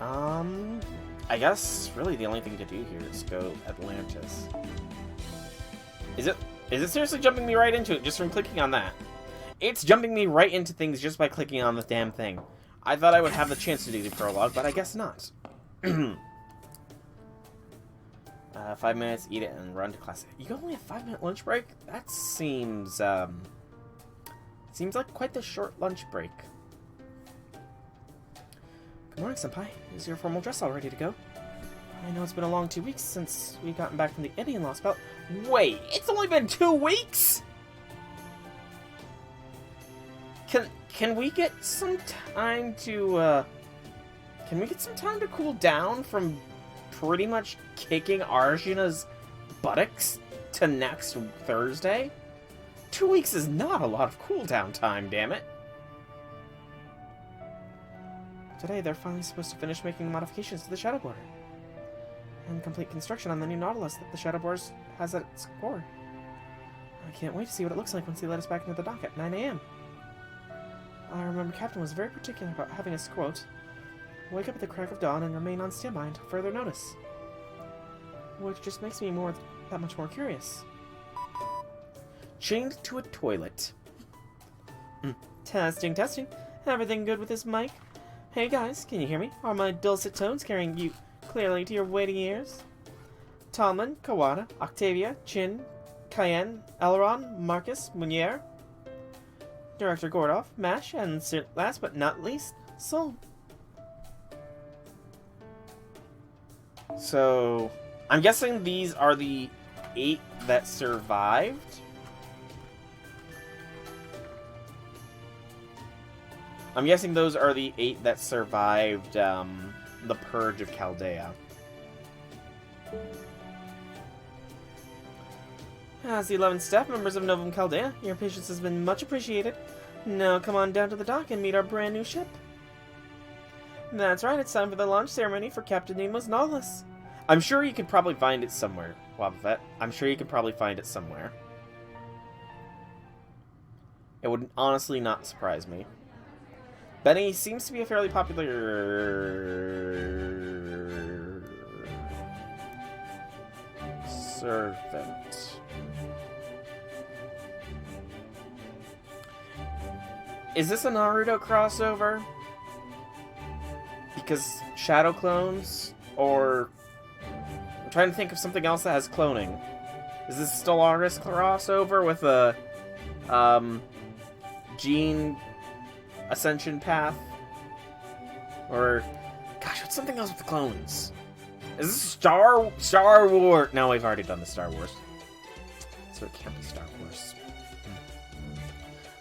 I guess really the only thing to do here is go Atlantis. Is it seriously jumping me right into it just from clicking on that? It's jumping me right into things just by clicking on the damn thing. I thought I would have the chance to do the prologue, but I guess not. 5 minutes, eat it, and run to class. You only have 5-minute lunch break? That seems like quite the short lunch break. Good morning, Senpai. Is your formal dress all ready to go? I know it's been a long 2 weeks since we've gotten back from the Indian Lostbelt. Wait, it's only been 2 weeks? Can we get some time to, cool down from pretty much kicking Arjuna's buttocks to next Thursday? 2 weeks is not a lot of cooldown time, damn it. Today, they're finally supposed to finish making modifications to the Shadow Border and complete construction on the new Nautilus that the Shadow Border has at its core. I can't wait to see what it looks like once they let us back into the dock at 9 AM. I remember Captain was very particular about having us, quote, wake up at the crack of dawn and remain on standby until further notice. Which just makes me that much more curious. Chained to a toilet. Testing. Everything good with this mic? Hey guys, can you hear me? Are my dulcet tones carrying you clearly to your waiting ears? Talman, Kawada, Octavia, Chin, Cayenne, Elron, Marcus, Munier, Director Gordov, Mash, and last but not least, Sol. So, I'm guessing these are the 8 that survived? I'm guessing those are the 8 that survived, the Purge of Chaldea. As the 11 staff members of Novum Chaldea, your patience has been much appreciated. Now come on down to the dock and meet our brand new ship. That's right, it's time for the launch ceremony for Captain Nemo's Nautilus. I'm sure you could probably find it somewhere, Wobbuffet. I'm sure you could probably find it somewhere. It would honestly not surprise me. Benny seems to be a fairly popular servant. Is this a Naruto crossover? Because shadow clones? Or... I'm trying to think of something else that has cloning. Is this a Stellaris crossover with a... Gene... Ascension path? Or... Gosh, what's something else with the clones? Is this Star Wars? No, we've already done the Star Wars. So it can't be Star Wars.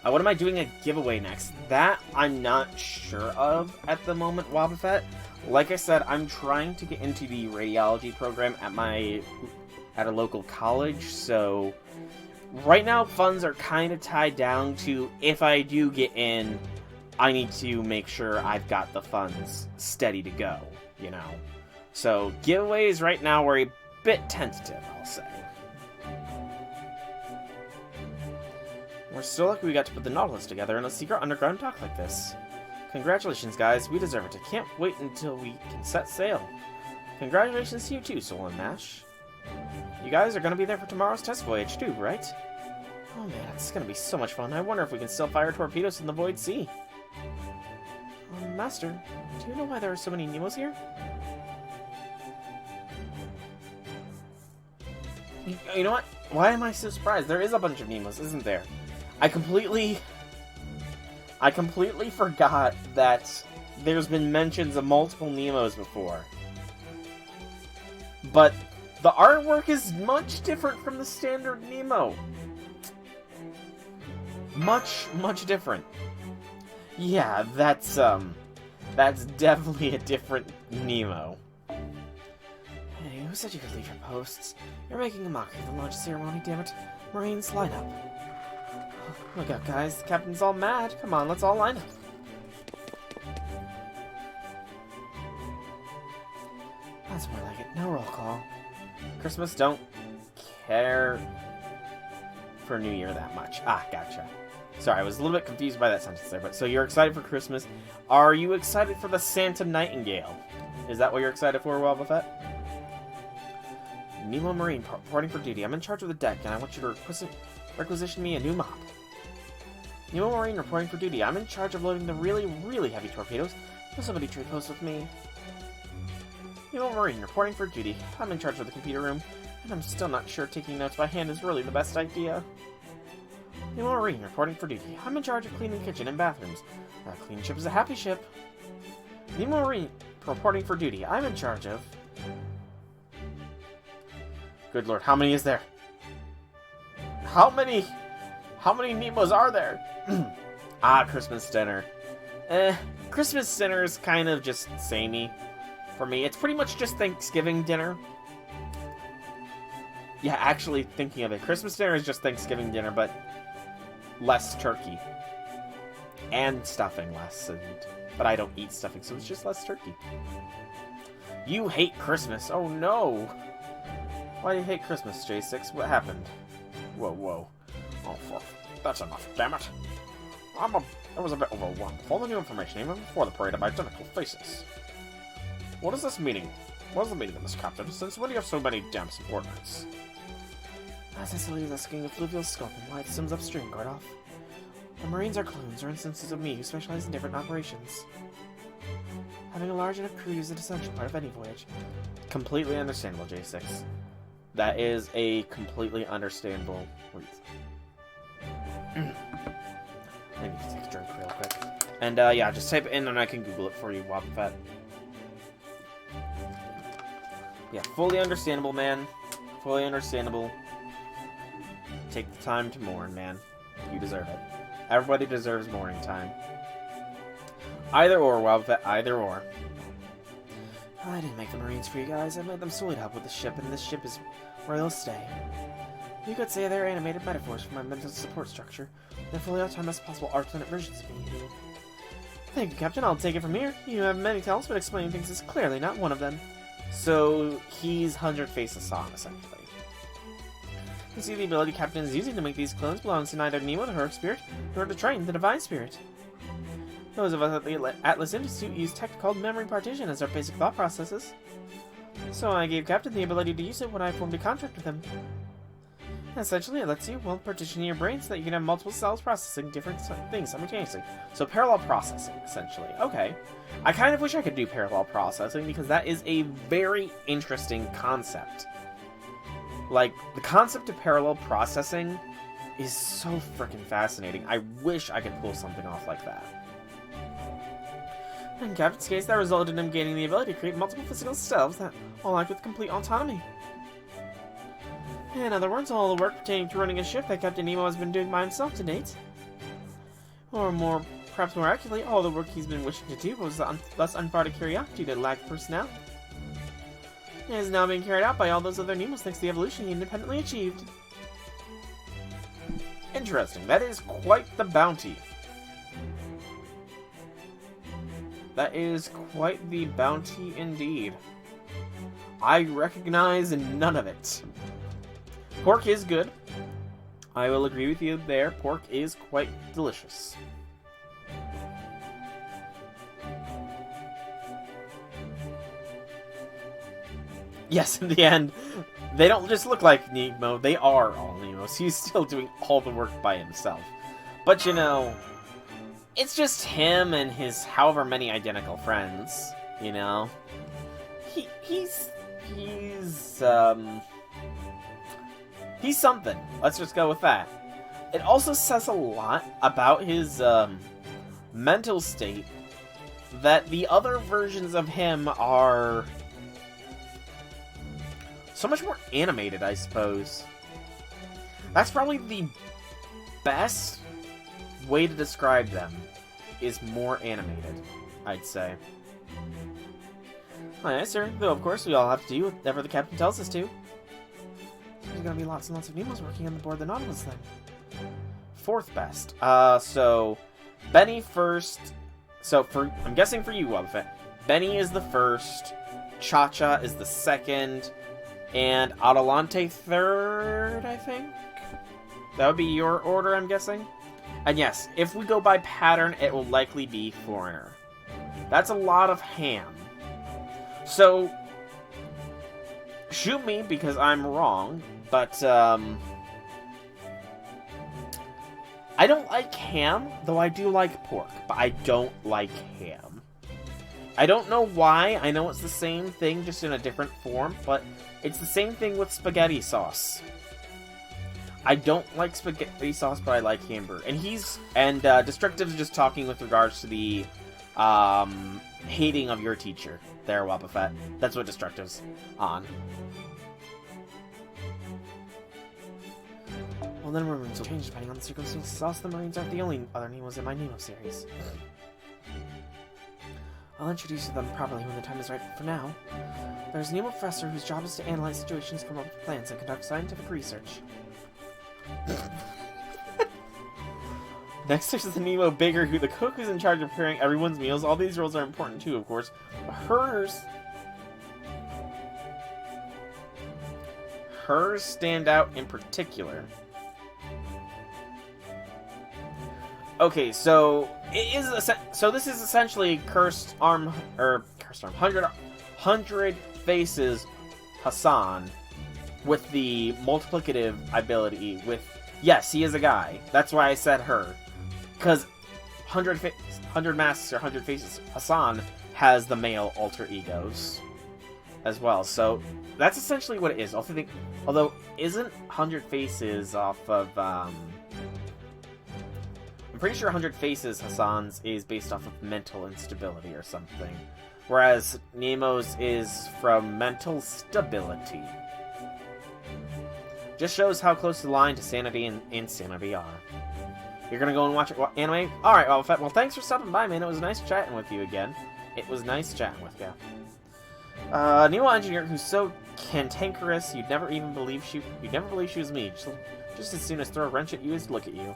What am I doing a giveaway next? That I'm not sure of at the moment, Wobbuffet. Like I said, I'm trying to get into the radiology program at a local college, so right now funds are kind of tied down to if I do get in, I need to make sure I've got the funds steady to go, you know. So giveaways right now are a bit tentative, I'll say. We're so lucky we got to put the Nautilus together in a secret underground dock like this. Congratulations, guys. We deserve it. I can't wait until we can set sail. Congratulations to you too, Sol and Mash. You guys are going to be there for tomorrow's test voyage too, right? Oh man, it's going to be so much fun. I wonder if we can still fire torpedoes in the Void Sea. Master, do you know why there are so many Nemos here? You know what? Why am I so surprised? There is a bunch of Nemos, isn't there? I completely forgot that there's been mentions of multiple Nemos before. But the artwork is much different from the standard Nemo. Much different. Yeah, that's definitely a different Nemo. Hey, who said you could leave your posts? You're making a mockery of the launch ceremony, damn it. Marines, line up. Look out, guys. The captain's all mad. Come on, let's all line up. That's more like it. No roll call. Christmas don't care for New Year that much. Ah, gotcha. Sorry, I was a little bit confused by that sentence there. But so you're excited for Christmas. Are you excited for the Santa Nightingale? Is that what you're excited for, Wobbuffet? Nemo Marine, reporting for duty. I'm in charge of the deck, and I want you to requisition me a new mop. Nemo Marine, reporting for duty. I'm in charge of loading the really, really heavy torpedoes. Will somebody trade post with me? Nemo Marine, reporting for duty. I'm in charge of the computer room, and I'm still not sure taking notes by hand is really the best idea. Nemo Marine, reporting for duty. I'm in charge of cleaning the kitchen and bathrooms. A clean ship is a happy ship. Nemo Marine, reporting for duty. I'm in charge of... Good lord, how many is there? How many Nemos are there? Christmas dinner. Christmas dinner is kind of just samey for me. It's pretty much just Thanksgiving dinner. Yeah, actually thinking of it, Christmas dinner is just Thanksgiving dinner, but less turkey. And stuffing less, but I don't eat stuffing, so it's just less turkey. You hate Christmas. Oh no. Why do you hate Christmas, J6? What happened? Whoa. Oh, that's enough, damn it. I was a bit overwhelmed with all the new information, even before the parade of identical faces. What is this meeting? What is the meaning of this, Captain? Since when do you have so many damn subordinates? As I salute the skiing of fluvial sculpting, light swims upstream, guard off. The Marines are clones, or instances of me, who specialize in different operations. Having a large enough crew is an essential part of any voyage. Completely understandable, J6. That is a completely understandable reason. I need to take a drink real quick. And, yeah, just type it in and I can Google it for you, Wobbuffet. Yeah, fully understandable, man. Fully understandable. Take the time to mourn, man. You deserve it. Everybody deserves mourning time. Either or, Wobbuffet, either or. I didn't make the Marines for you guys. I made them solely to help with the ship, and this ship is where they'll stay. You could say they're animated metaphors for my mental support structure. They're fully autonomous possible alternate versions of me. Thank you, Captain. I'll take it from here. You have many talents, but explaining things is clearly not one of them. So, he's 100 Faces Song, essentially. You see, the ability Captain is using to make these clones belongs to neither Nemo, the heroic spirit, nor to Train, the divine spirit. Those of us at the Atlas Institute use tech called memory partition as our basic thought processes. So I gave Captain the ability to use it when I formed a contract with him. Essentially, it lets you, partition your brain so that you can have multiple cells processing different things simultaneously. So parallel processing, essentially. Okay. I kind of wish I could do parallel processing because that is a very interesting concept. Like, the concept of parallel processing is so freaking fascinating. I wish I could pull something off like that. In Captain's case, that resulted in him gaining the ability to create multiple physical selves that all act with complete autonomy. In other words, all the work pertaining to running a ship that Captain Nemo has been doing by himself to date. Or perhaps more accurately, all the work he's been wishing to do was thus unguarded curiosity to lack personality. It is now being carried out by all those other Nemos thanks to the evolution he independently achieved. Interesting. That is quite the bounty. That is quite the bounty indeed. I recognize none of it. Pork is good. I will agree with you there. Pork is quite delicious. Yes, in the end, they don't just look like Nemo, they are all Nemos. He's still doing all the work by himself. But you know, it's just him and his however many identical friends, you know? He's something. Let's just go with that. It also says a lot about his mental state that the other versions of him are so much more animated, I suppose. That's probably the best way to describe them, is more animated, I'd say. Oh, yes, sir. Though, of course, we all have to do whatever the captain tells us to. There's gonna be lots and lots of Nemos working on the board of the Nautilus, then. Fourth best. So, Benny first. So, I'm guessing for you, Wobbuffet, Benny is the first, Cha-Cha is the second, and Adelante third, I think? That would be your order, I'm guessing? And yes, if we go by pattern, it will likely be foreigner. That's a lot of ham. So, shoot me because I'm wrong, but, I don't like ham, though I do like pork, but I don't like ham. I don't know why. I know it's the same thing, just in a different form, but it's the same thing with spaghetti sauce. I don't like spaghetti sauce, but I like hamburger. And Destructive's just talking with regards to the, hating of your teacher there, Wobbuffet. That's what Destructive's on. Well, then Marines will change depending on the circumstances. Also, the Marines aren't the only other Nemos in my Nemo series. I'll introduce you to them properly when the time is right. For now, there's a Nemo professor whose job is to analyze situations, come up with plans, and conduct scientific research. Next, there's the Nemo Baker, who the cook who's in charge of preparing everyone's meals. All these roles are important too, of course. But hers stand out in particular. Okay, so this is essentially Hundred Faces Hassan with the multiplicative ability with, yes, he is a guy. That's why I said her. Because 100 Masks or 100 Faces Hassan has the male alter egos as well. So that's essentially what it is. Although isn't 100 Faces off of I'm pretty sure 100 Faces Hassan's is based off of mental instability or something. Whereas Nemo's is from mental stability. Just shows how close the line to sanity and insanity are. You're gonna go and watch anime? Alright, well, thanks for stopping by, man. It was nice chatting with you again. It was nice chatting with you. Nemo engineer who's so cantankerous you'd never believe she was me. Just as soon as throw a wrench at you as look at you.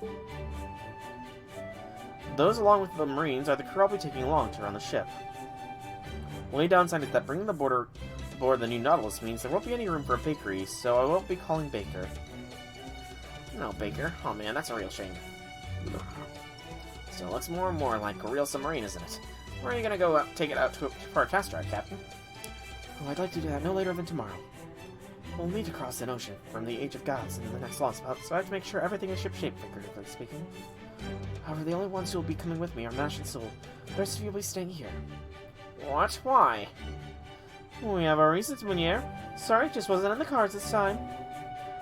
Those along with the Marines are the crew I'll be taking along to run the ship. Only downside is that bringing aboard the new Nautilus means there won't be any room for a bakery, so I won't be calling Baker. No, Baker. Oh man, that's a real shame. Still looks more and more like a real submarine, isn't it? Where are you gonna go take it out for a test drive, Captain? Oh, I'd like to do that no later than tomorrow. We'll need to cross an ocean from the Age of Gods into the next Lostbelt, so I have to make sure everything is shipshape, figuratively speaking. However, the only ones who will be coming with me are Mash and Soul. The rest of you will be staying here. What? Why? We have our reasons, Munier. Sorry, just wasn't in the cards this time.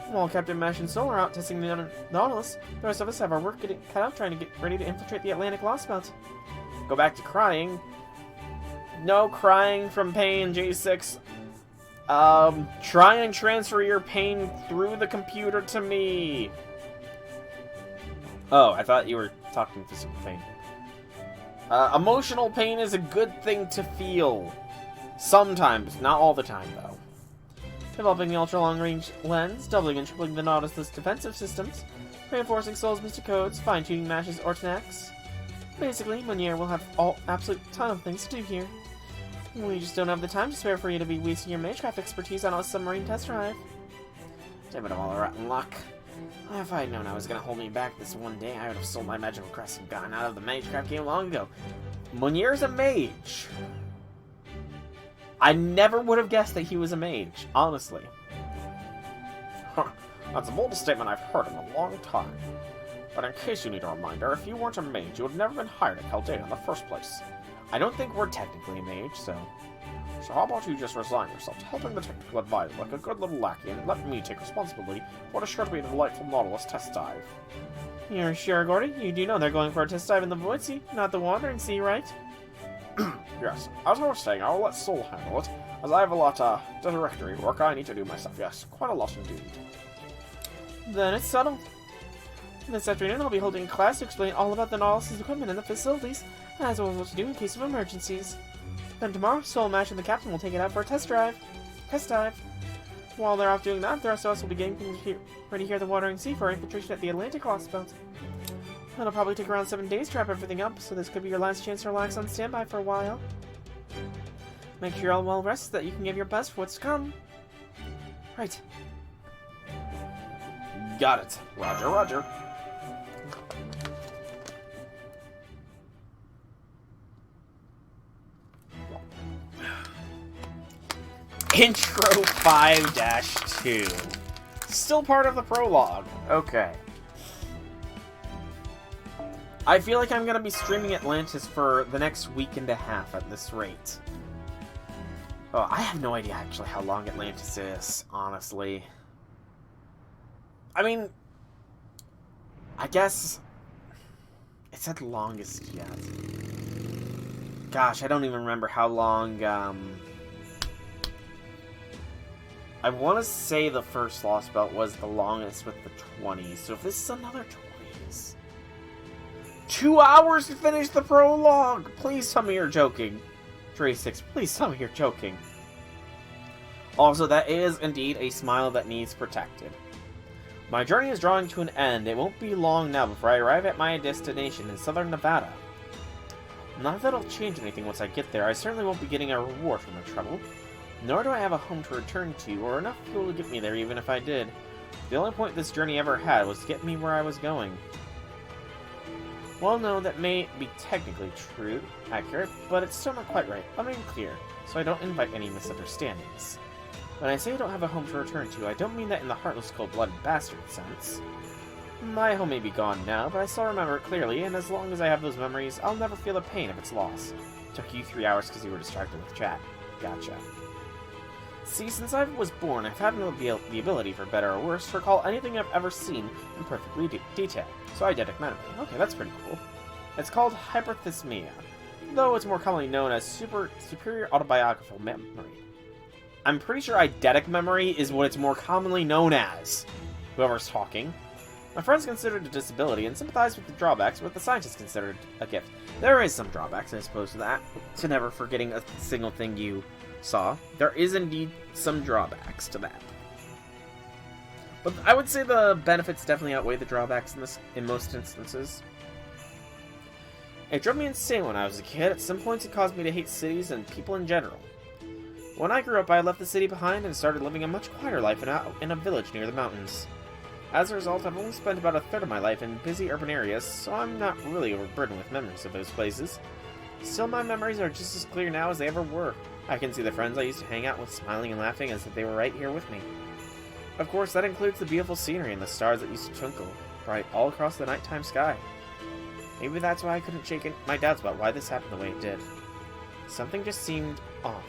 While Captain Mash and Soul are out testing the Nautilus, the rest of us have our work cut out trying to get ready to infiltrate the Atlantic Lostbelt. Go back to crying. No crying from pain, J6. Try and transfer your pain through the computer to me. Oh, I thought you were talking physical pain. Emotional pain is a good thing to feel. Sometimes, not all the time, though. Developing the ultra-long-range lens, doubling and tripling the Nautilus' defensive systems, reinforcing Soul's mystic codes, fine-tuning Mash's Ortanax. Basically, Munier will have absolute ton of things to do here. We just don't have the time to spare for you to be wasting your magecraft expertise on a submarine test drive. Damn it, all rotten luck. If I had known I was going to hold me back this one day, I would have sold my magical crest and gotten out of the magecraft game long ago. Munier's a mage. I never would have guessed that he was a mage, honestly. Huh, that's the boldest statement I've heard in a long time. But in case you need a reminder, if you weren't a mage, you would have never been hired at Chaldea in the first place. I don't think we're technically a mage, so how about you just resign yourself to helping the technical advisor like a good little lackey and let me take responsibility for what is sure to be a delightful Nautilus test dive. You're sure, Gordy? You do know they're going for a test dive in the Void Sea, not the Wandering Sea, right? Yes, as I was saying, I will let Soul handle it, as I have a lot of directory work I need to do myself, yes, quite a lot indeed. Then it's settled. This afternoon I'll be holding a class to explain all about the Nautilus' equipment and the facilities, as well as what to do in case of emergencies. Then tomorrow, Soul, Mash, and the Captain will take it out for a test dive. While they're off doing that, the rest of us will be getting things ready here at the Wandering Sea for infiltration at the Atlantic Lostbelt. It'll probably take around 7 days to wrap everything up, so this could be your last chance to relax on standby for a while. Make sure you're all well rested so that you can give your best for what's to come. Right. Got it. Roger, roger. Intro 5-2. Still part of the prologue. Okay. I feel like I'm going to be streaming Atlantis for the next week and a half at this rate. Oh, I have no idea actually how long Atlantis is, honestly. I mean, I guess it's at longest yet. Gosh, I don't even remember how long, I want to say the first Lostbelt was the longest with the 20s, so if this is another 20s... 2 hours to finish the prologue! Please tell me you're joking. 36, please tell me you're joking. Also, that is indeed a smile that needs protected. My journey is drawing to an end. It won't be long now before I arrive at my destination in southern Nevada. Not that it'll change anything once I get there. I certainly won't be getting a reward for my trouble. Nor do I have a home to return to, or enough fuel to get me there even if I did. The only point this journey ever had was to get me where I was going. Well, no, that may be technically accurate, but it's still not quite right. Let me be clear, so I don't invite any misunderstandings. When I say I don't have a home to return to, I don't mean that in the heartless, cold-blooded bastard sense. My home may be gone now, but I still remember it clearly, and as long as I have those memories, I'll never feel the pain of its loss. Took you 3 hours because you were distracted with chat. Gotcha. See, since I was born, I've had the ability, for better or worse, to recall anything I've ever seen in perfectly detail. So eidetic memory. Okay, that's pretty cool. It's called hyperthysmia, though it's more commonly known as superior autobiographical memory. I'm pretty sure eidetic memory is what it's more commonly known as. Whoever's talking. My friends considered it a disability and sympathize with the drawbacks, but the scientists considered it a gift. There is some drawbacks, I suppose, to that. To never forgetting a single thing you saw. There is indeed some drawbacks to that. But I would say the benefits definitely outweigh the drawbacks in most instances. It drove me insane when I was a kid. At some points it caused me to hate cities and people in general. When I grew up, I left the city behind and started living a much quieter life in a village near the mountains. As a result, I've only spent about a third of my life in busy urban areas, so I'm not really overburdened with memories of those places. Still, my memories are just as clear now as they ever were. I can see the friends I used to hang out with smiling and laughing as if they were right here with me. Of course, that includes the beautiful scenery and the stars that used to twinkle bright all across the nighttime sky. Maybe that's why I couldn't shake my doubts about why this happened the way it did. Something just seemed off.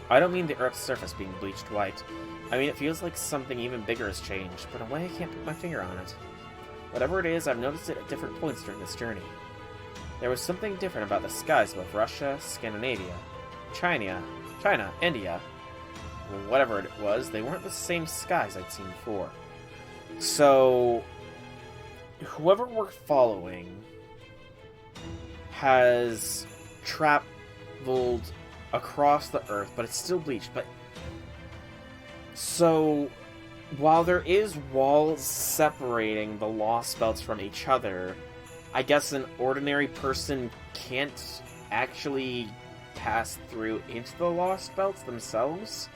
I don't mean the Earth's surface being bleached white. I mean it feels like something even bigger has changed, but in a way I can't put my finger on it. Whatever it is, I've noticed it at different points during this journey. There was something different about the skies above Russia, Scandinavia, China, India. Whatever it was, they weren't the same skies I'd seen before. So, whoever we're following has traveled across the Earth, but it's still bleached. So, while there is walls separating the Lostbelts from each other, I guess an ordinary person can't actually pass through into the Lostbelts themselves.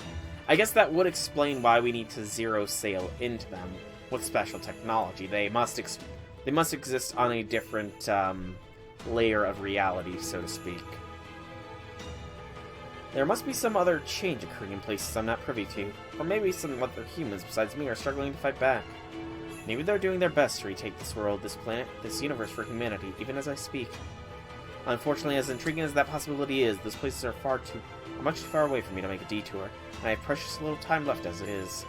I guess that would explain why we need to zero sail into them with special technology. They must exist on a different layer of reality, so to speak. There must be some other change occurring in places I'm not privy to, or maybe some other humans besides me are struggling to fight back. Maybe they're doing their best to retake this world, this planet, this universe for humanity, even as I speak. Unfortunately, as intriguing as that possibility is, those places are much too far away for me to make a detour, and I have precious little time left as it is.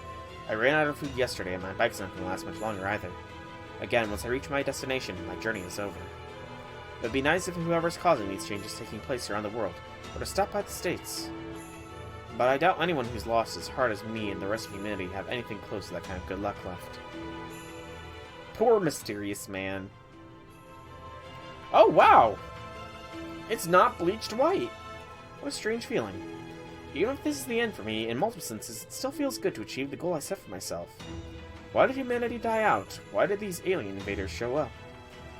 I ran out of food yesterday, and my bike's not going to last much longer either. Again, once I reach my destination, my journey is over. It would be nice if whoever's causing these changes taking place around the world were to stop by the States. But I doubt anyone who's lost as hard as me and the rest of humanity have anything close to that kind of good luck left. Poor mysterious man. Oh, wow! It's not bleached white! What a strange feeling. Even if this is the end for me, in multiple senses, it still feels good to achieve the goal I set for myself. Why did humanity die out? Why did these alien invaders show up?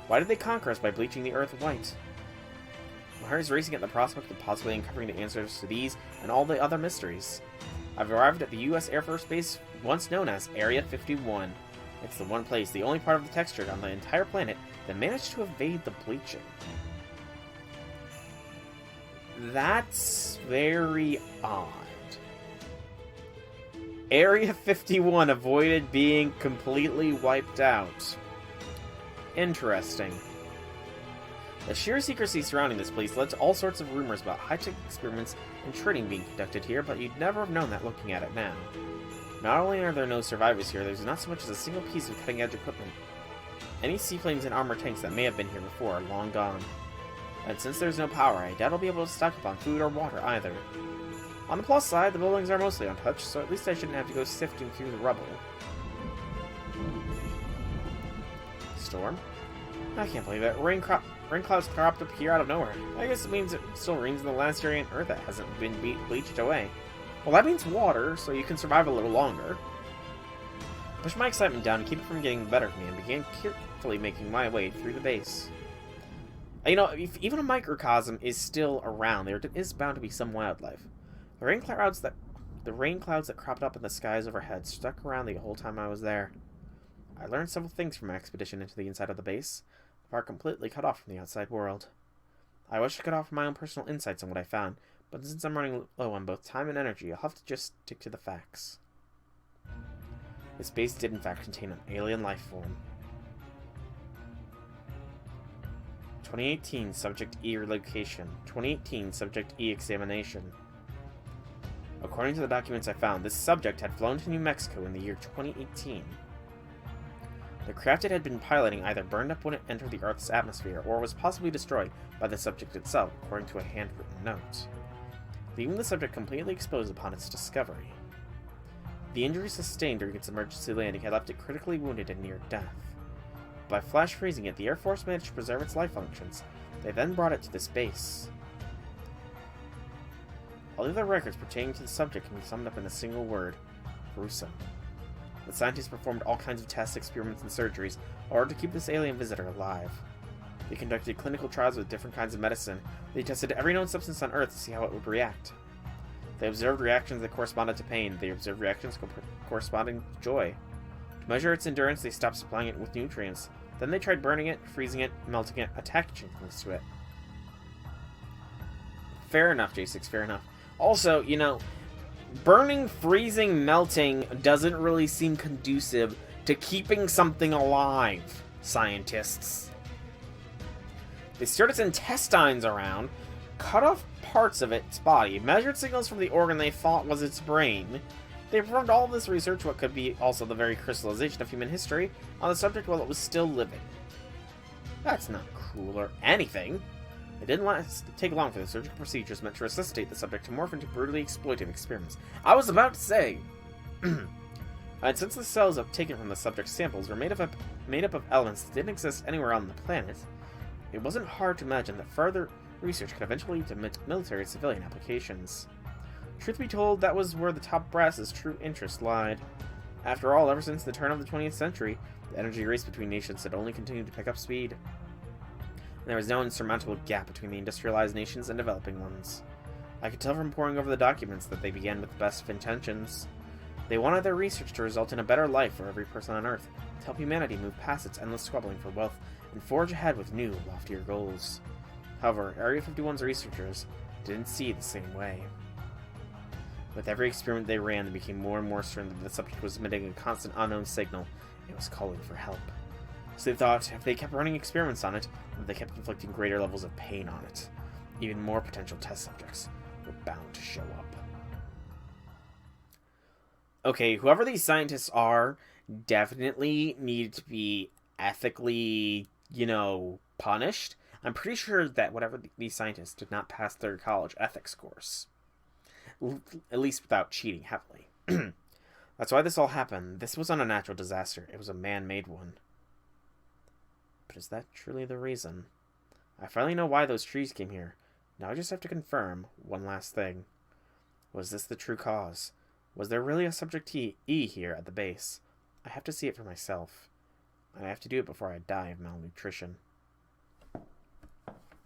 Why did they conquer us by bleaching the Earth white? My heart is racing at the prospect of possibly uncovering the answers to these and all the other mysteries. I've arrived at the U.S. Air Force Base once known as Area 51. It's the one place, the only part of the texture on the entire planet that managed to evade the bleaching. That's very odd. Area 51 avoided being completely wiped out. Interesting. The sheer secrecy surrounding this place led to all sorts of rumors about high-tech experiments and training being conducted here, but you'd never have known that looking at it now. Not only are there no survivors here, there's not so much as a single piece of cutting-edge equipment. Any seaplanes and armored tanks that may have been here before are long gone. And since there's no power, I doubt I'll be able to stock up on food or water either. On the plus side, the buildings are mostly untouched, so at least I shouldn't have to go sifting through the rubble. Storm? I can't believe it. Rain clouds cropped up here out of nowhere. I guess it means it still rains in the last area on Earth that hasn't been bleached away. Well, that means water, so you can survive a little longer. I pushed my excitement down to keep it from getting the better of me and began carefully making my way through the base. You know, if even a microcosm is still around, there is bound to be some wildlife. The rain clouds that cropped up in the skies overhead stuck around the whole time I was there. I learned several things from my expedition into the inside of the base, far completely cut off from the outside world. I wish I could offer my own personal insights on what I found, but since I'm running low on both time and energy, I'll have to just stick to the facts. This base did in fact contain an alien life form. 2018 Subject E relocation. 2018 Subject E examination. According to the documents I found, this subject had flown to New Mexico in the year 2018. The craft it had been piloting either burned up when it entered the Earth's atmosphere, or was possibly destroyed by the subject itself, according to a handwritten note, leaving the subject completely exposed upon its discovery. The injury sustained during its emergency landing had left it critically wounded and near death. By flash freezing it, the Air Force managed to preserve its life functions. They then brought it to this base. All the other records pertaining to the subject can be summed up in a single word: gruesome. The scientists performed all kinds of tests, experiments, and surgeries in order to keep this alien visitor alive. They conducted clinical trials with different kinds of medicine. They tested every known substance on Earth to see how it would react. They observed reactions that corresponded to pain. They observed reactions corresponding to joy. To measure its endurance, they stopped supplying it with nutrients. Then they tried burning it, freezing it, melting it, attaching things to it. Fair enough, J6, fair enough. Also, you know, burning, freezing, melting doesn't really seem conducive to keeping something alive, scientists. They stirred its intestines around, cut off parts of its body, measured signals from the organ they thought was its brain. They performed all of this research, what could be also the very crystallization of human history, on the subject while it was still living. That's not cruel or anything. It didn't take long for the surgical procedures meant to resuscitate the subject to morph into brutally exploitive experiments. I was about to say, and since the cells taken from the subject's samples were made up of elements that didn't exist anywhere on the planet, it wasn't hard to imagine that further research could eventually lead to military and civilian applications. Truth be told, that was where the top brass's true interest lied. After all, ever since the turn of the 20th century, the energy race between nations had only continued to pick up speed. And there was no insurmountable gap between the industrialized nations and developing ones. I could tell from poring over the documents that they began with the best of intentions. They wanted their research to result in a better life for every person on Earth, to help humanity move past its endless squabbling for wealth and forge ahead with new, loftier goals. However, Area 51's researchers didn't see it the same way. With every experiment they ran, they became more and more certain that the subject was emitting a constant unknown signal. It was calling for help. So they thought, if they kept running experiments on it, they kept inflicting greater levels of pain on it, even more potential test subjects were bound to show up. Okay, whoever these scientists are definitely need to be ethically, punished. I'm pretty sure that whatever these scientists did not pass their college ethics course. At least without cheating heavily. That's why this all happened. This wasn't a natural disaster. It was a man-made one. But is that truly the reason? I finally know why those trees came here. Now I just have to confirm one last thing. Was this the true cause? Was there really a Subject E here at the base? I have to see it for myself. And I have to do it before I die of malnutrition.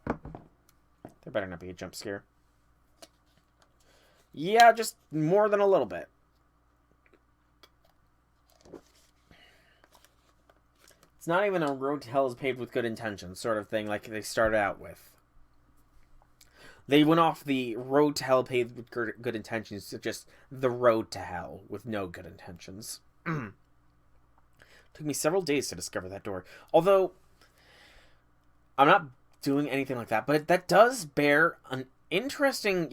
There better not be a jump scare. Yeah, just more than a little bit. It's not even a road to hell is paved with good intentions sort of thing like they started out with. They went off the road to hell paved with good intentions to just the road to hell with no good intentions. Took me several days to discover that door. Although, I'm not doing anything like that, but that does bear an interesting,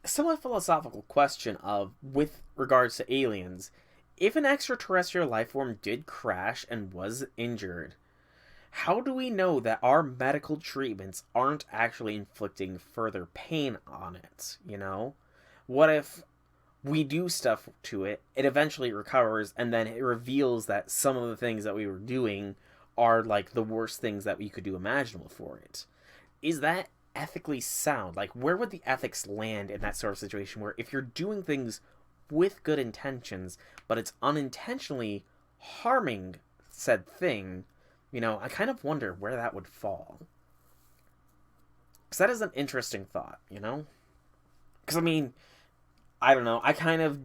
somewhat philosophical question of, with regards to aliens, if an extraterrestrial life form did crash and was injured, how do we know that our medical treatments aren't actually inflicting further pain on it, What if we do stuff to it, it eventually recovers, and then it reveals that some of the things that we were doing are, like, the worst things that we could do imaginable for it? Is that ethically sound? Like, where would the ethics land in that sort of situation where if you're doing things with good intentions, but it's unintentionally harming said thing, I kind of wonder where that would fall. Because that is an interesting thought, Because, I don't know. I kind of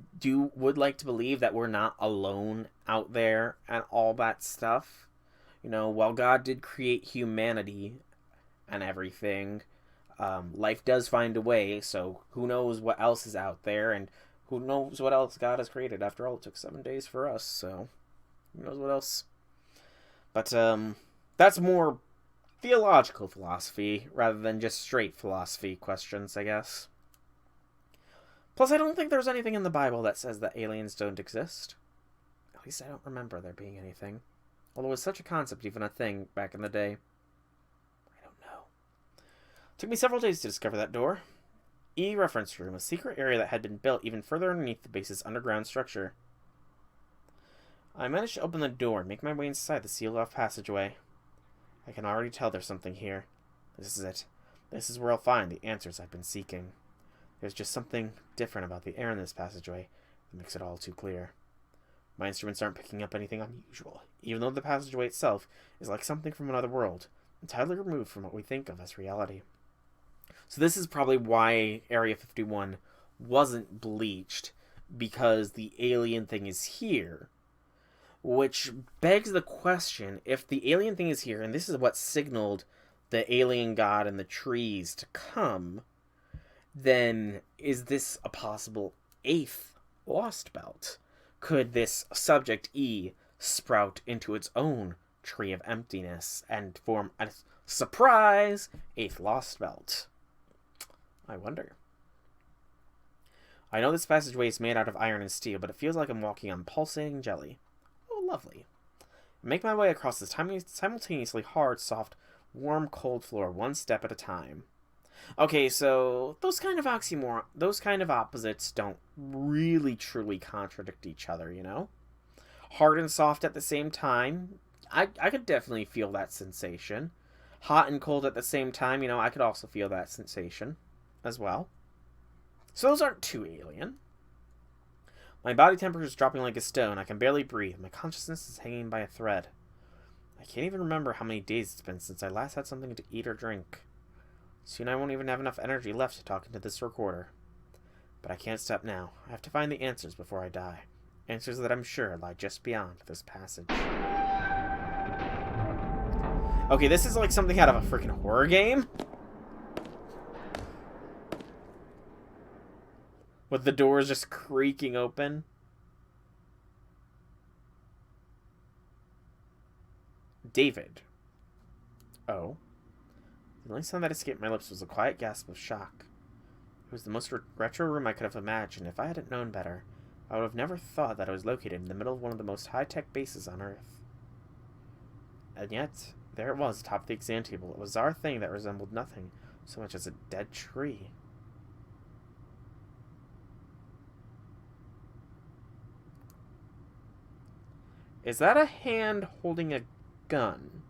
would like to believe that we're not alone out there and all that stuff. While God did create humanity and everything, life does find a way, so who knows what else is out there, and who knows what else God has created. After all, it took 7 days for us, so who knows what else. But that's more theological philosophy rather than just straight philosophy questions, I guess. Plus, I don't think there's anything in the Bible that says that aliens don't exist. At least I don't remember there being anything. Although was such a concept even a thing back in the day? I don't know. Took me several days to discover that door. Reference room, a secret area that had been built even further underneath the base's underground structure. I managed to open the door and make my way inside the sealed-off passageway. I can already tell there's something here. This is it. This is where I'll find the answers I've been seeking. There's just something different about the air in this passageway that makes it all too clear. My instruments aren't picking up anything unusual, even though the passageway itself is like something from another world, entirely removed from what we think of as reality. So this is probably why Area 51 wasn't bleached, because the alien thing is here. Which begs the question, if the alien thing is here, and this is what signaled the alien god and the trees to come, then is this a possible 8th Lostbelt? Could this subject E sprout into its own tree of emptiness and form a surprise 8th Lostbelt? I wonder. I know this passageway is made out of iron and steel, but it feels like I'm walking on pulsating jelly. Oh, lovely. I make my way across this simultaneously hard, soft, warm, cold floor, one step at a time. Okay, so those kind of opposites don't really truly contradict each other, Hard and soft at the same time, I could definitely feel that sensation. Hot and cold at the same time, I could also feel that sensation as well. So those aren't too alien. My body temperature is dropping like a stone. I can barely breathe. My consciousness is hanging by a thread. I can't even remember how many days it's been since I last had something to eat or drink. Soon I won't even have enough energy left to talk into this recorder. But I can't stop now. I have to find the answers before I die. Answers that I'm sure lie just beyond this passage. Okay, this is like something out of a freaking horror game. With the doors just creaking open. David. Oh. The only sound that escaped my lips was a quiet gasp of shock. It was the most retro room I could have imagined. If I hadn't known better, I would have never thought that I was located in the middle of one of the most high-tech bases on Earth. And yet, there it was atop the exam table, a bizarre thing that resembled nothing so much as a dead tree. Is that a hand holding a gun?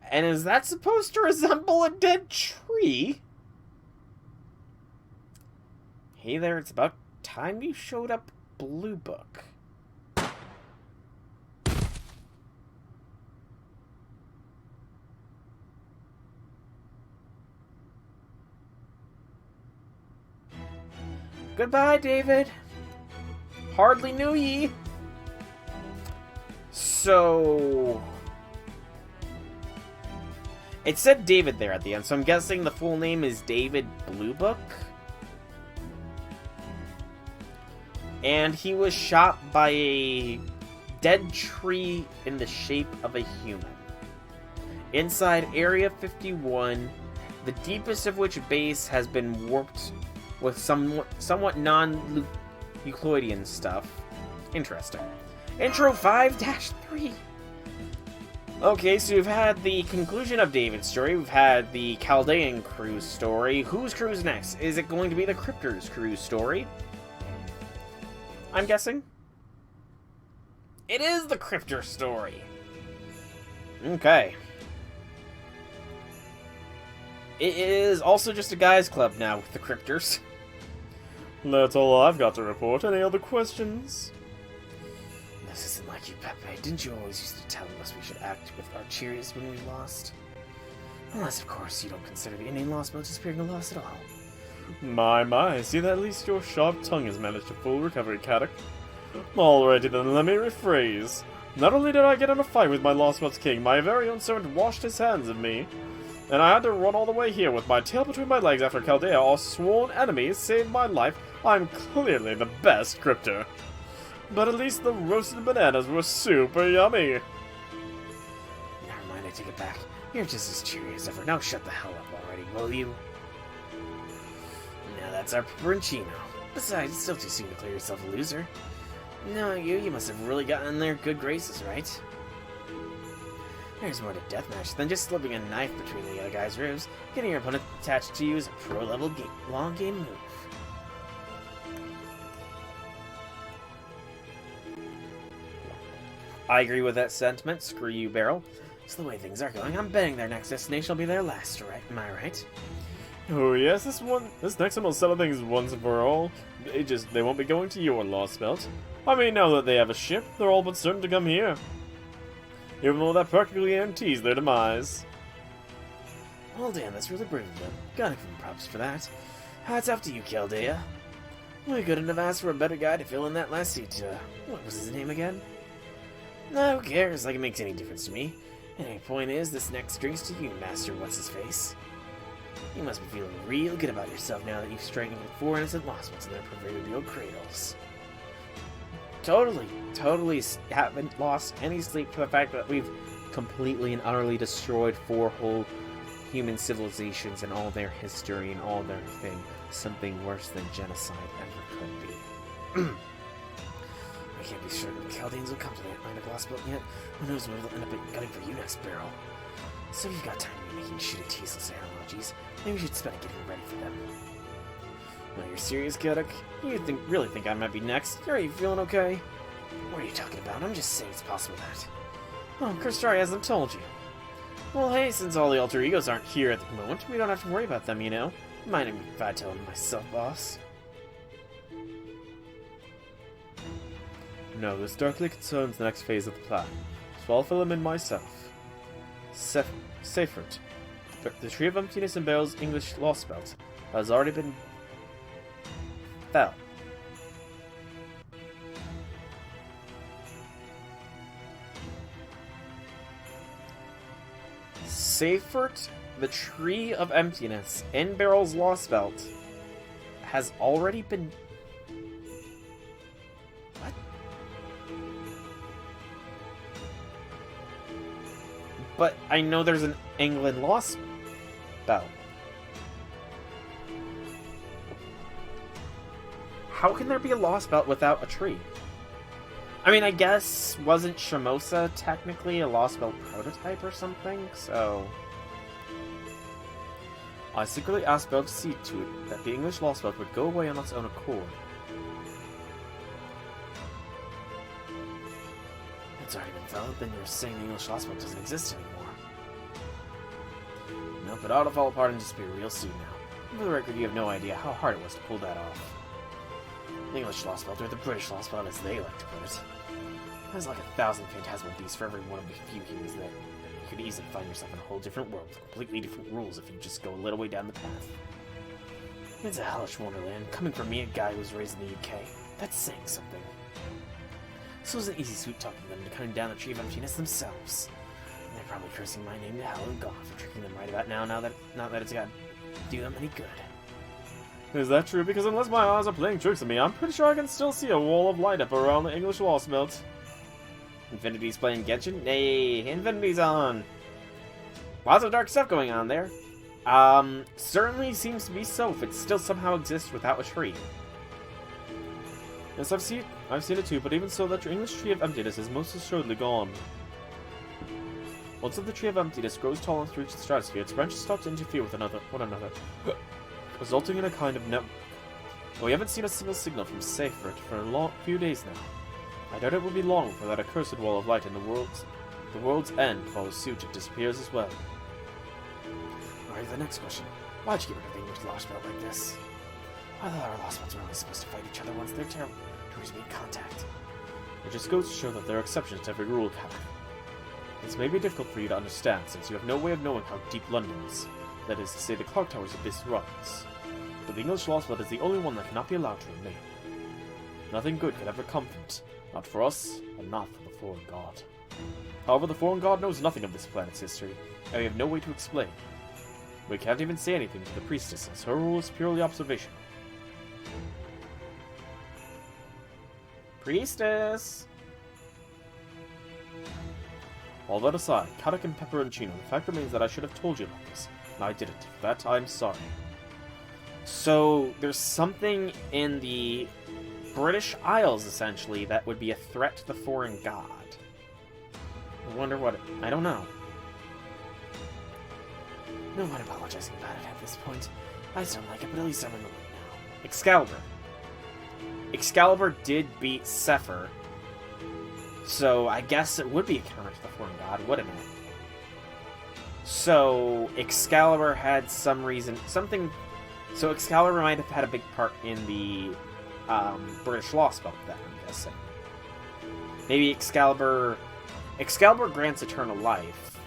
And is that supposed to resemble a dead tree? Hey there, it's about time you showed up, Blue Book. Goodbye, David. Hardly knew ye. So... It said David there at the end, so I'm guessing the full name is David Bluebook. And he was shot by a dead tree in the shape of a human. Inside Area 51, the deepest of which base has been warped with somewhat non-Euclidean stuff. Interesting. Intro 5-3. Okay, so we've had the conclusion of David's story. We've had the Chaldean crew's story. Whose crew's next? Is it going to be the Crypters crew's story? I'm guessing. It is the Crypter story. Okay. It is also just a guys' club now with the Crypters. That's all I've got to report. Any other questions? This isn't like you, Pepe. Didn't you always used to tell us we should act with our cheers when we lost? Unless, of course, you don't consider the Indian Lostbelt disappearing a loss at all. My, see that at least your sharp tongue has managed a full recovery, Caddock. Alrighty then, let me rephrase. Not only did I get in a fight with my Lostbelt's king, my very own servant washed his hands of me, and I had to run all the way here with my tail between my legs after Chaldea, our sworn enemies, saved my life. I'm clearly the best Crypter. But at least the roasted bananas were super yummy. Never mind, I take it back. You're just as cheery as ever. Now shut the hell up already, will you? Now that's our Princhino. Besides, it's still too soon to clear yourself a loser. No, you must have really gotten in their good graces, right? There's more to deathmatch than just slipping a knife between the other guy's ribs. Getting your opponent attached to you is a pro-level long game move. I agree with that sentiment. Screw you, Beryl. It's the way things are going. I'm betting their next destination will be their last, right? Am I right? Oh yes, this next one will settle things once and for all. They won't be going to your Lostbelt. I mean, now that they have a ship, they're all but certain to come here. Even though that practically guarantees their demise. Well, damn, that's really brave of them. Gotta give them props for that. Hats off to you, Chaldea. We couldn't have asked for a better guy to fill in that last seat. What was his name again? No, who cares? Like it makes any difference to me. Any point is, this next drink's to you, Master What's-His-Face. You must be feeling real good about yourself now that you've strangled 4 innocent Lostbelts in their proverbial cradles. Totally haven't lost any sleep for the fact that we've completely and utterly destroyed 4 whole human civilizations and all their history and all their thing. Something worse than genocide ever could be. I can't be certain the Chaldeans will come to that line of Lostbelt yet. Who knows where they'll end up gunning for you next, Beryl. So you've got time to be making shitty tasteless analogies. Maybe we should spend it getting ready for them. Well, you're serious, Caddock? You really think I might be next? Are you feeling okay? What are you talking about? I'm just saying it's possible that... Oh, Kristari hasn't told you. Well, hey, since all the alter egos aren't here at the moment, we don't have to worry about them, you know? Mind if I tell them myself, boss? No, this directly concerns the next phase of the plan, so I'll fill him in myself. Seyfert. The Tree of Emptiness and Beryl's English Lostbelt has already been... fell. Seyfert, the Tree of Emptiness in Beryl's Lostbelt has already been... What? But I know there's an England Lostbelt. How can there be a Lostbelt without a tree? I mean, I guess, wasn't Shamosa technically a Lostbelt prototype or something? So... I secretly asked Bell to see to it that the English Lostbelt would go away on its own accord. It's already been found, then you're saying the English Lostbelt doesn't exist anymore. Nope, it ought to fall apart and disappear real soon now. For the record, you have no idea how hard it was to pull that off. The English Lostbelt, or the British Lostbelt as they like to put it. There's like 1,000 phantasmal beasts for every one of the few humans that you could easily find yourself in a whole different world with completely different rules if you just go a little way down the path. It's a hellish wonderland, coming from me, a guy who was raised in the UK. That's saying something. So it was an easy sweet talking them to cutting down the Tree of Emptiness themselves. And their probably cursing my name to hell and gone for tricking them right about now, not that it's got to do them any good. Is that true? Because unless my eyes are playing tricks on me, I'm pretty sure I can still see a wall of light up around the English Lostbelt. Infinity's playing Genshin? Hey, Infinity's on! Lots of dark stuff going on there. Certainly seems to be so, if it still somehow exists without a tree. Yes, I've seen it too, but even so, that your English Tree of Emptiness is most assuredly gone. Once the Tree of Emptiness grows tall enough to reach the stratosphere, its branches start to interfere with one another, resulting in a kind of network. But we haven't seen a single signal from Seyfert for a few days now. I doubt it will be long before that accursed wall of light in the world's end follows suit and disappears as well. Alright, the next question. Why'd you get rid of the English Lostbelt like this? I thought our Lostbelts were only supposed to fight each other once their territories made contact. It just goes to show that there are exceptions to every rule, Cat. This may be difficult for you to understand, since you have no way of knowing how deep London is. That is to say, the clock tower's abyss runs. But the English Lostbelt is the only one that cannot be allowed to remain. Nothing good could ever come from it. Not for us, and not for the foreign god. However, the foreign god knows nothing of this planet's history, and we have no way to explain. We can't even say anything to the priestess, as her rule is purely observation. Priestess! All that aside, Kadak and Pepperoncino, the fact remains that I should have told you about this, and I didn't. For that, I'm sorry. So, there's something in the British Isles, essentially, that would be a threat to the foreign god. I wonder what I don't know. No one apologizing about it at this point. I just don't like it, but at least I'm in the loop now. Excalibur. Excalibur did beat Zephyr. So, I guess it would be a counter to the foreign god, wouldn't it? So, Excalibur had some reason... So, Excalibur might have had a big part in the British Lostbelt then, I'm guessing. Maybe Excalibur grants eternal life.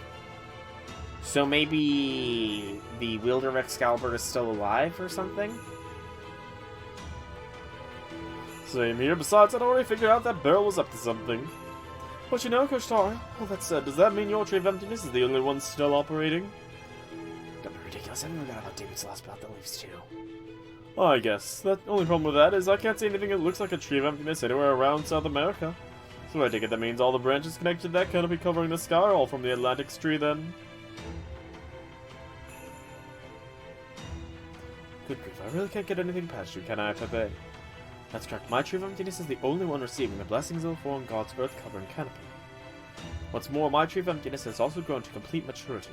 So maybe the wielder of Excalibur is still alive or something? Same here. Besides, I'd already figured out that Beryl was up to something. But you know, Koshtar, all that said, does that mean your Tree of Emptiness is the only one still operating? Don't be ridiculous. I never got about David's Lostbelt that leaves too. I guess. The only problem with that is I can't see anything that looks like a Tree of Emptiness anywhere around South America. So I take it that means all the branches connected to that canopy covering the sky are all from the Atlantis tree then. Good grief, I really can't get anything past you, can I, Pepe? That's correct, my Tree of Emptiness is the only one receiving the blessings of the foreign god's earth-covering canopy. What's more, my Tree of Emptiness has also grown to complete maturity.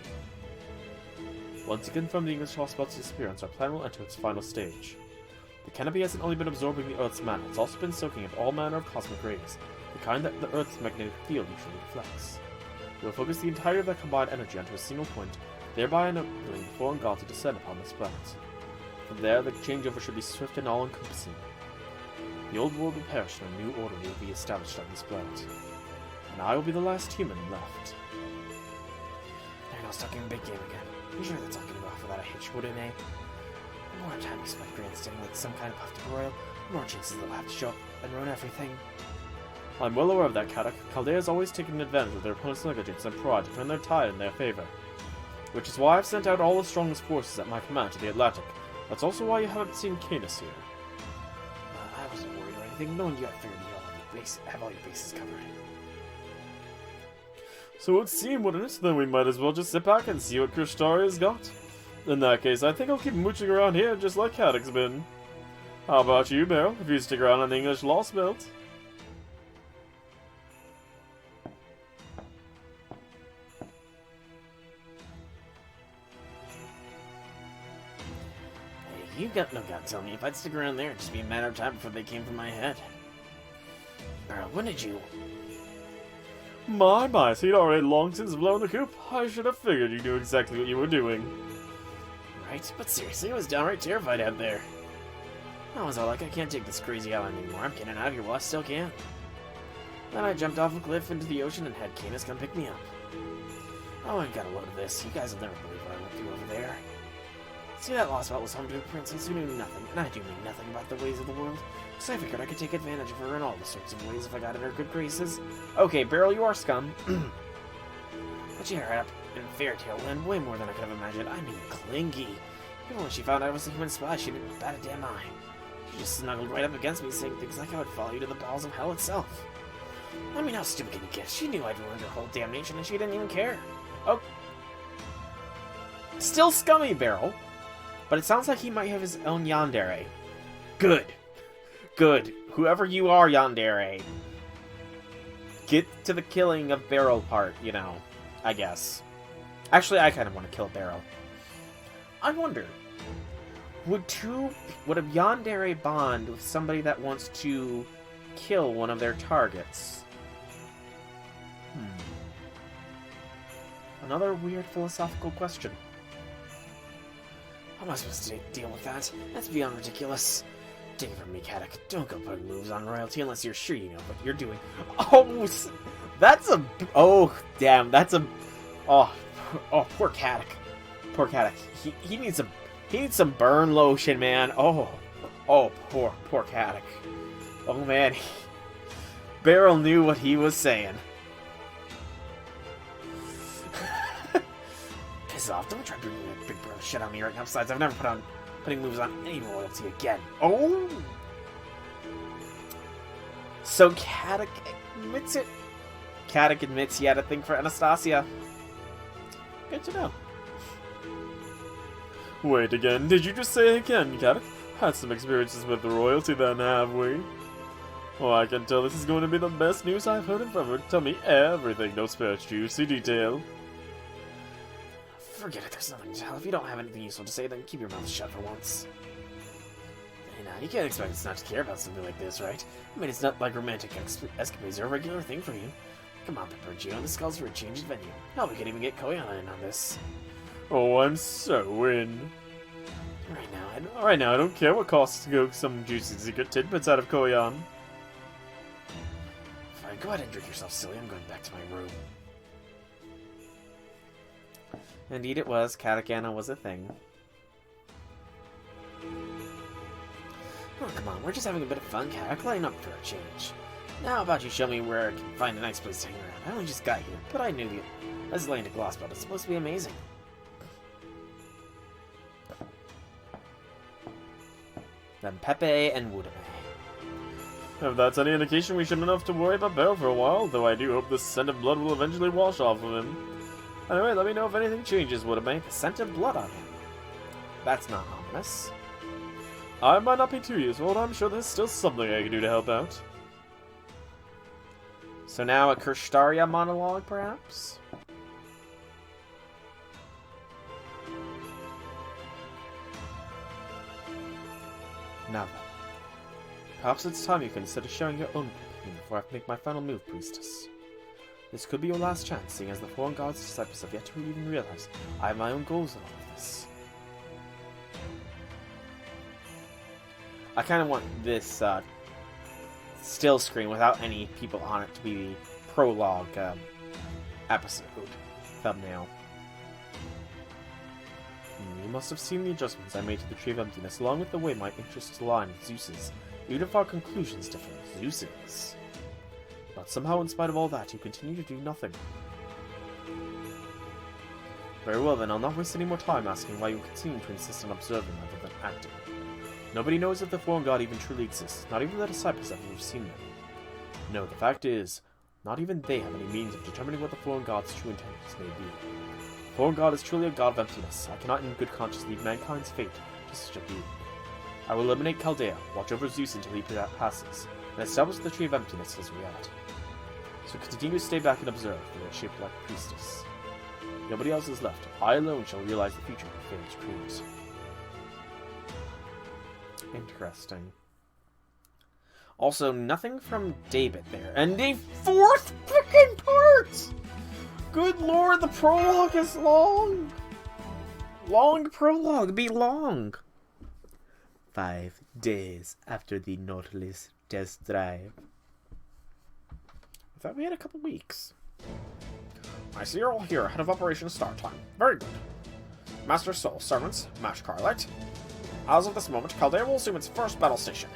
Once again from the English Lostbelt's disappearance, our plan will enter its final stage. The canopy hasn't only been absorbing the Earth's mana, it's also been soaking up all manner of cosmic rays, the kind that the Earth's magnetic field usually reflects. We will focus the entirety of that combined energy onto a single point, thereby enabling the foreign god to descend upon this planet. From there, the changeover should be swift and all-encompassing. The old world will perish and a new order will be established on this planet. And I will be the last human left. There goes talking big game again. You sure that's not going to go off without a hitch, wouldn't it? The more time you spend grandstanding like some kind of puffed royal, the more chances they'll have to show up and ruin everything. I'm well aware of that, Kadak. Chaldea's always taken advantage of their opponent's negligence and pride to turn their tide in their favor. Which is why I've sent out all the strongest forces at my command to the Atlantic. That's also why you haven't seen Canis here. I wasn't worried or anything, knowing you figured you have all your bases covered. So it would seem, wouldn't it? Then we might as well just sit back and see what Koshtar has got. In that case, I think I'll keep mooching around here just like Kadak's been. How about you, Beryl, if you stick around on the English Lostbelt? Hey, you got no god tell me if I'd stick around there, it'd just be a matter of time before they came for my head. Beryl, when did you... My, so you'd already long since blown the coop. I should have figured you knew exactly what you were doing. Right, but seriously, I was downright terrified out there. I was all like, I can't take this crazy island anymore, I'm getting out of here while I still can. Then I jumped off a cliff into the ocean and had Canis come pick me up. Oh, I got a load of this. You guys will never believe what I went through over there. See, that Lostbelt was home to a princess who knew nothing, and I do know nothing about the ways of the world. So I figured I could take advantage of her in all the sorts of ways if I got in her good graces. Okay, Beryl, you are scum. But she ended up in fairy tale land way more than I could have imagined. I mean, clingy. Even when she found I was a human spy, she didn't bat a damn eye. She just snuggled right up against me, saying things like I would follow you to the bowels of hell itself. I mean, how stupid can you get? She knew I'd ruined her whole damnation, and she didn't even care. Oh. Still scummy, Beryl. But it sounds like he might have his own yandere. Good. Good. Whoever you are, yandere. Get to the killing of Beryl part, you know. I guess. Actually, I kind of want to kill Beryl. I wonder, would a yandere bond with somebody that wants to kill one of their targets? Another weird philosophical question. How am I supposed to deal with that? That's beyond ridiculous. Take it from me, Caddock. Don't go putting moves on royalty unless you're sure you know what you're doing. Oh, that's a... Oh, damn, that's a... Oh, poor Caddock. Poor Caddock. He needs some burn lotion, man. Oh, poor Caddock. Oh, man. Beryl knew what he was saying. Piss off. Don't try bringing that big brother shit on me right now. Besides, I've never putting moves on any royalty again. Oh! So Caddock admits it. Caddock admits he had a thing for Anastasia. Good to know. Wait again, did you just say again, Caddock? Had some experiences with the royalty then, have we? Oh, I can tell this is going to be the best news I've heard in forever. Tell me everything, no spare juicy detail. Forget it, there's nothing to tell. If you don't have anything useful to say, then keep your mouth shut for once. Hey, now, you can't expect us not to care about something like this, right? I mean, it's not like romantic escapades are a regular thing for you. Come on, Pepper Geo, this calls for a change of venue. Hell, we could even get Koyana in on this. Oh, I'm so in. Right now, I don't care what costs to go some juicy secret tidbits out of Koyan. Fine, go ahead and drink yourself, silly. I'm going back to my room. Indeed it was. Katakana was a thing. Oh, come on. We're just having a bit of fun, Katak. Line up for a change. Now, how about you show me where I can find a nice place to hang around? I only just got here, but I knew this land to Lostbelt is supposed to be amazing. Then Pepe and Wudame. If that's any indication, we shouldn't have to worry about Beryl for a while, though I do hope the scent of blood will eventually wash off of him. Anyway, let me know if anything changes, Wudame. The scent of blood on him. That's not ominous. I might not be too useful, but I'm sure there's still something I can do to help out. So now a Kirstaria monologue, perhaps? Now then. Perhaps it's time you consider sharing your own opinion before I make my final move, Priestess. This could be your last chance, seeing as the Foreign God's disciples have yet to even realize I have my own goals in all of this. I kind of want this still screen without any people on it to be the prologue episode thumbnail. You must have seen the adjustments I made to the Tree of Emptiness, along with the way my interests align with Zeus's, even if our conclusions differ. Zeus's. But somehow, in spite of all that, you continue to do nothing. Very well then, I'll not waste any more time asking why you continue to insist on observing rather than acting. Nobody knows if the Foreign God even truly exists, not even the disciples have ever seen them. No, the fact is, not even they have any means of determining what the Foreign God's true intentions may be. The Foreign God is truly a god of emptiness. I cannot in good conscience leave mankind's fate to such a being. I will eliminate Chaldea, watch over Zeus until he passes, and establish the Tree of Emptiness as reality. So continue to stay back and observe, for they are shaped like a priestess. Nobody else is left. I alone shall realize the future I failed to create. Interesting. Also, nothing from David there. And a fourth freaking part! Good lord, the prologue is long! Long prologue, be long! 5 days after the Nautilus test drive. I thought we had a couple weeks. I see you're all here ahead of Operation Start Time. Very good. Master Soul, servants, Mash Carlight. As of this moment, Chaldea will assume its first battle station.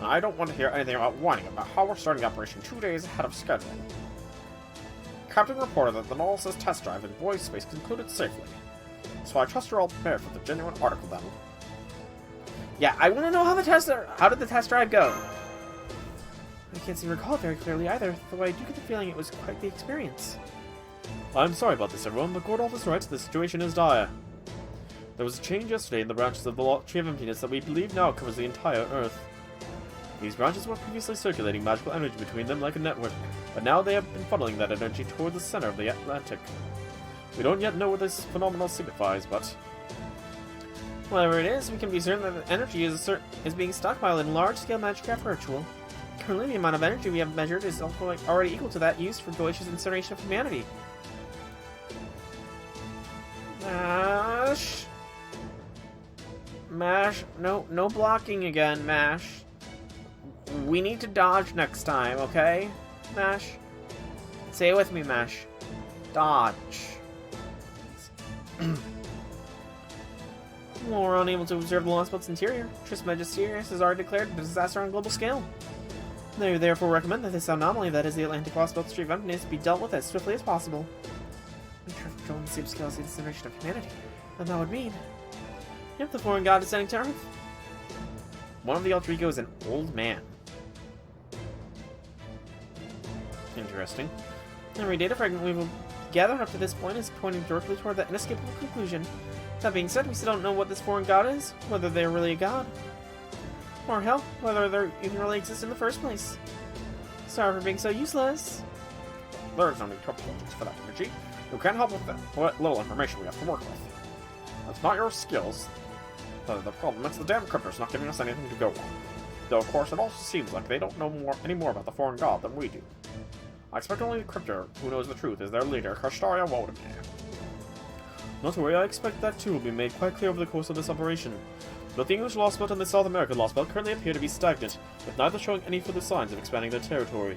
I don't want to hear anything about whining about how we're starting the operation 2 days ahead of schedule. captain reported that the Nautilus' test drive in void space concluded safely. So I trust you're all prepared for the genuine article battle. Yeah, I want to know how did the test drive go? I can't seem to recall it very clearly either, though I do get the feeling it was quite the experience. I'm sorry about this, everyone, but Gordolf is right, the situation is dire. There was a change yesterday in the branches of the Tree of Emptiness that we believe now covers the entire Earth. These branches were previously circulating magical energy between them like a network, but now they have been funneling that energy toward the center of the Atlantic. We don't yet know what this phenomenon signifies, but whatever it is, we can be certain that the energy is being stockpiled in large-scale Magicraft ritual. Currently, the amount of energy we have measured is already equal to that used for Goetia incineration of humanity. Mash, no blocking again, Mash. We need to dodge next time, okay? Mash? Say it with me, Mash. Dodge. Well, we're unable to observe the Lostbelt's interior. Trismegistus has already declared a disaster on a global scale. They therefore recommend that this anomaly, that is the Atlantic Lostbelt Tree of Emptiness, be dealt with as swiftly as possible. We try to control the same scale as the incineration of humanity. And that would mean... Yep, the foreign god descending to Earth. One of the alter ego is an old man. Interesting. Every data fragment we've gathered up to this point is pointing directly toward that inescapable conclusion. That being said, we still don't know what this foreign god is, whether they're really a god. Or hell, whether they even really exist in the first place. Sorry for being so useless. There is no need to apologize for that, energy. You can't help with that. What little information we have to work with. That's not your skills. The problem is the damn Crypters not giving us anything to go on. Though, of course, it also seems like they don't know any more about the foreign god than we do. I expect only the Crypter, who knows the truth, is their leader, Karstaria Wodemir. Not to worry, I expect that too will be made quite clear over the course of this operation. Both the English Lostbelt and the South American Lostbelt currently appear to be stagnant, with neither showing any further signs of expanding their territory.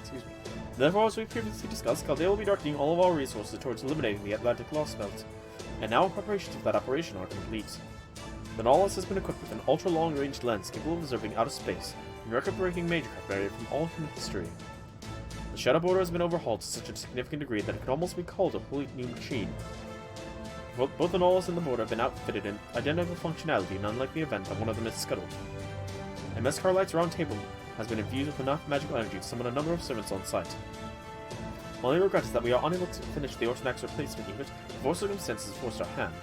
Excuse me. Therefore, as we previously discussed, Chaldea will be directing all of our resources towards eliminating the Atlantic Lostbelt. And now preparations for that operation are complete. The Nautilus has been equipped with an ultra-long-range lens capable of observing outer space, and record-breaking Magicraft barrier from all human history. The Shadow Border has been overhauled to such a significant degree that it could almost be called a wholly new machine. Both the Nautilus and the Border have been outfitted in identical functionality in an unlikely event that one of them is scuttled. And Ms. Carlight's round table has been infused with enough magical energy to summon a number of servants on site. My only regret is that we are unable to finish the Ortonax replacement unit before circumstances forced our hand.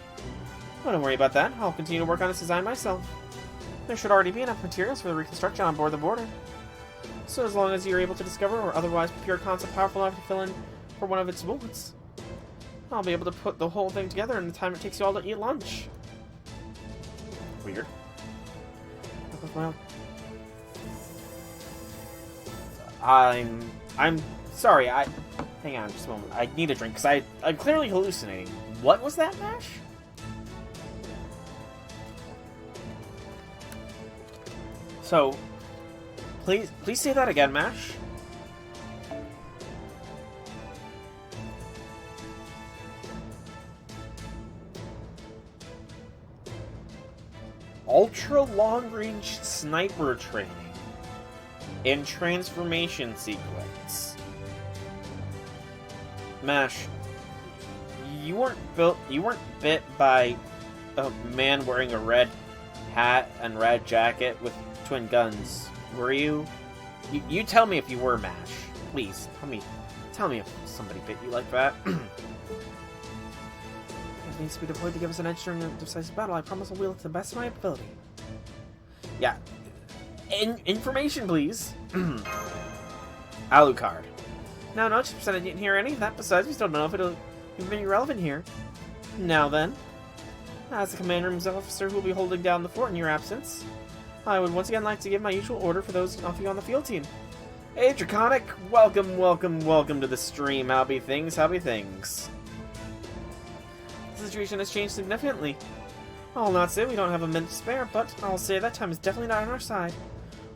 Well, don't worry about that. I'll continue to work on its design myself. There should already be enough materials for the reconstruction on board the Border. So as long as you're able to discover or otherwise procure a concept powerful enough to fill in for one of its modes, I'll be able to put the whole thing together in the time it takes you all to eat lunch. Weird. Well, I'm sorry, hang on just a moment. I need a drink, because I'm clearly hallucinating. What was that, Mash? So, please say that again, Mash. Ultra long-range sniper training in transformation sequence. Mash, you weren't bit by a man wearing a red hat and red jacket with twin guns, were you? You tell me if you were, Mash. Please, tell me if somebody bit you like that. It needs to be deployed to give us an edge during a decisive battle. I promise I'll wield it to the best of my ability. Yeah. Information, please. Alucard. No, 2% I didn't hear any of that. Besides, we still don't know if it'll even be relevant here. Now then, as the command room's officer who will be holding down the fort in your absence, I would once again like to give my usual order for those of you on the field team. Hey, Draconic! Welcome to the stream. How be things? The situation has changed significantly. I'll not say we don't have a minute to spare, but I'll say that time is definitely not on our side.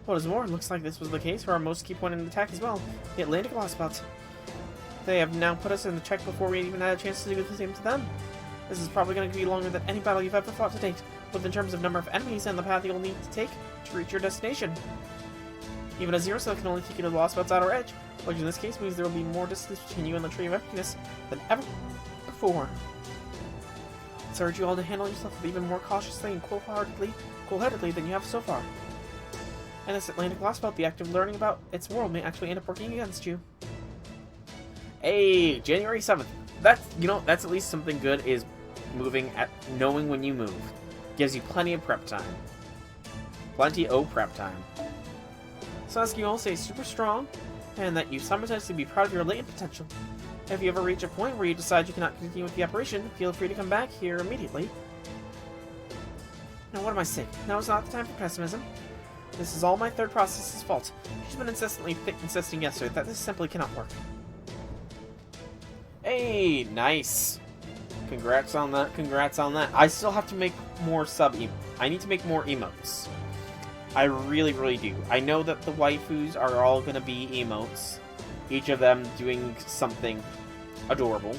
What is more, it looks like this was the case for our most key point in the attack as well, the Atlantic Lostbelt. They have now put us in the check before we even had a chance to do the same to them. This is probably going to be longer than any battle you've ever fought to date, both in terms of number of enemies and the path you'll need to take to reach your destination. Even a zero cell can only take you to the Lostbelt's outer edge, which in this case means there will be more distance between you and the Tree of Emptiness than ever before. So I urge you all to handle yourself even more cautiously and cool-headedly than you have so far. In this Atlantic Lostbelt, the act of learning about its world may actually end up working against you. Hey, January 7th. That's at least something good, is knowing when you move. Gives you plenty of prep time. Plenty of prep time. So as you all stay super strong, and that you simultaneously be proud of your latent potential. If you ever reach a point where you decide you cannot continue with the operation, feel free to come back here immediately. Now what am I saying? Now is not the time for pessimism. This is all my third process's fault. She's been insisting yesterday that this simply cannot work. Hey, nice. Congrats on that, congrats on that. I still have to make more I need to make more emotes. I really, really do. I know that the waifus are all going to be emotes. Each of them doing something adorable.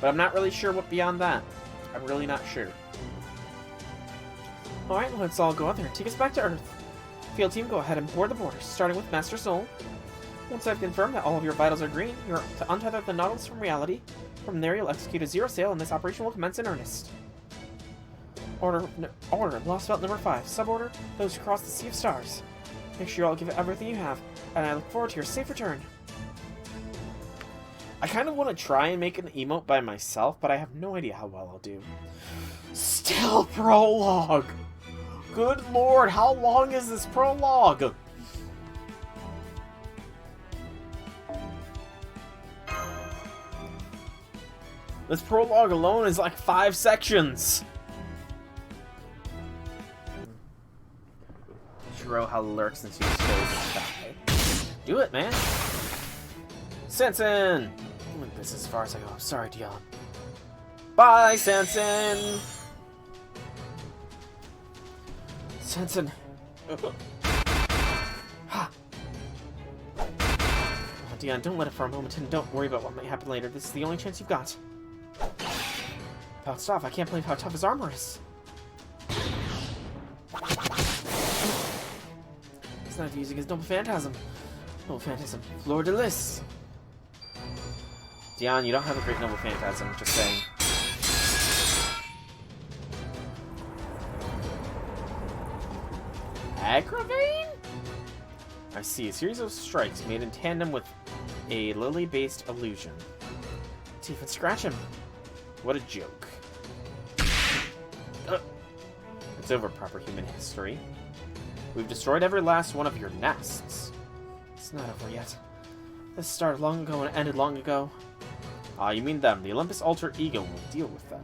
But I'm not really sure what beyond that. I'm really not sure. Alright, let's all go out there and take us back to Earth. Field team, go ahead and board the boarders, starting with Master Soul. Once I've confirmed that all of your vitals are green, you're to untether the Nautilus from reality. From there, you'll execute a zero sail, and this operation will commence in earnest. Order, Lostbelt number 5. Suborder, those who cross the Sea of Stars. Make sure you all give it everything you have, and I look forward to your safe return. I kind of want to try and make an emote by myself, but I have no idea how well I'll do. Still Prologue! Good lord, how long is this Prologue? This Prologue alone is like 5 sections. Shiro how lurks since you stole the sky. Do it, man. Sensen! This is as far as I go. I'm sorry, Dion. Bye, Sensen! Sensen. Ha! Oh, Dion, don't let it for a moment, and don't worry about what might happen later. This is the only chance you've got. Bounced off. I can't believe how tough his armor is. He's not using his Noble Phantasm. Noble Phantasm. Fleur de Lis. Dion, you don't have a great Noble Phantasm, just saying. Aggravain? I see. A series of strikes made in tandem with a lily-based illusion. Let's even scratch him. What a joke. It's over, proper human history. We've destroyed every last one of your nests. It's not over yet. This started long ago and ended long ago. Ah, you mean them. The Olympus alter ego will deal with them.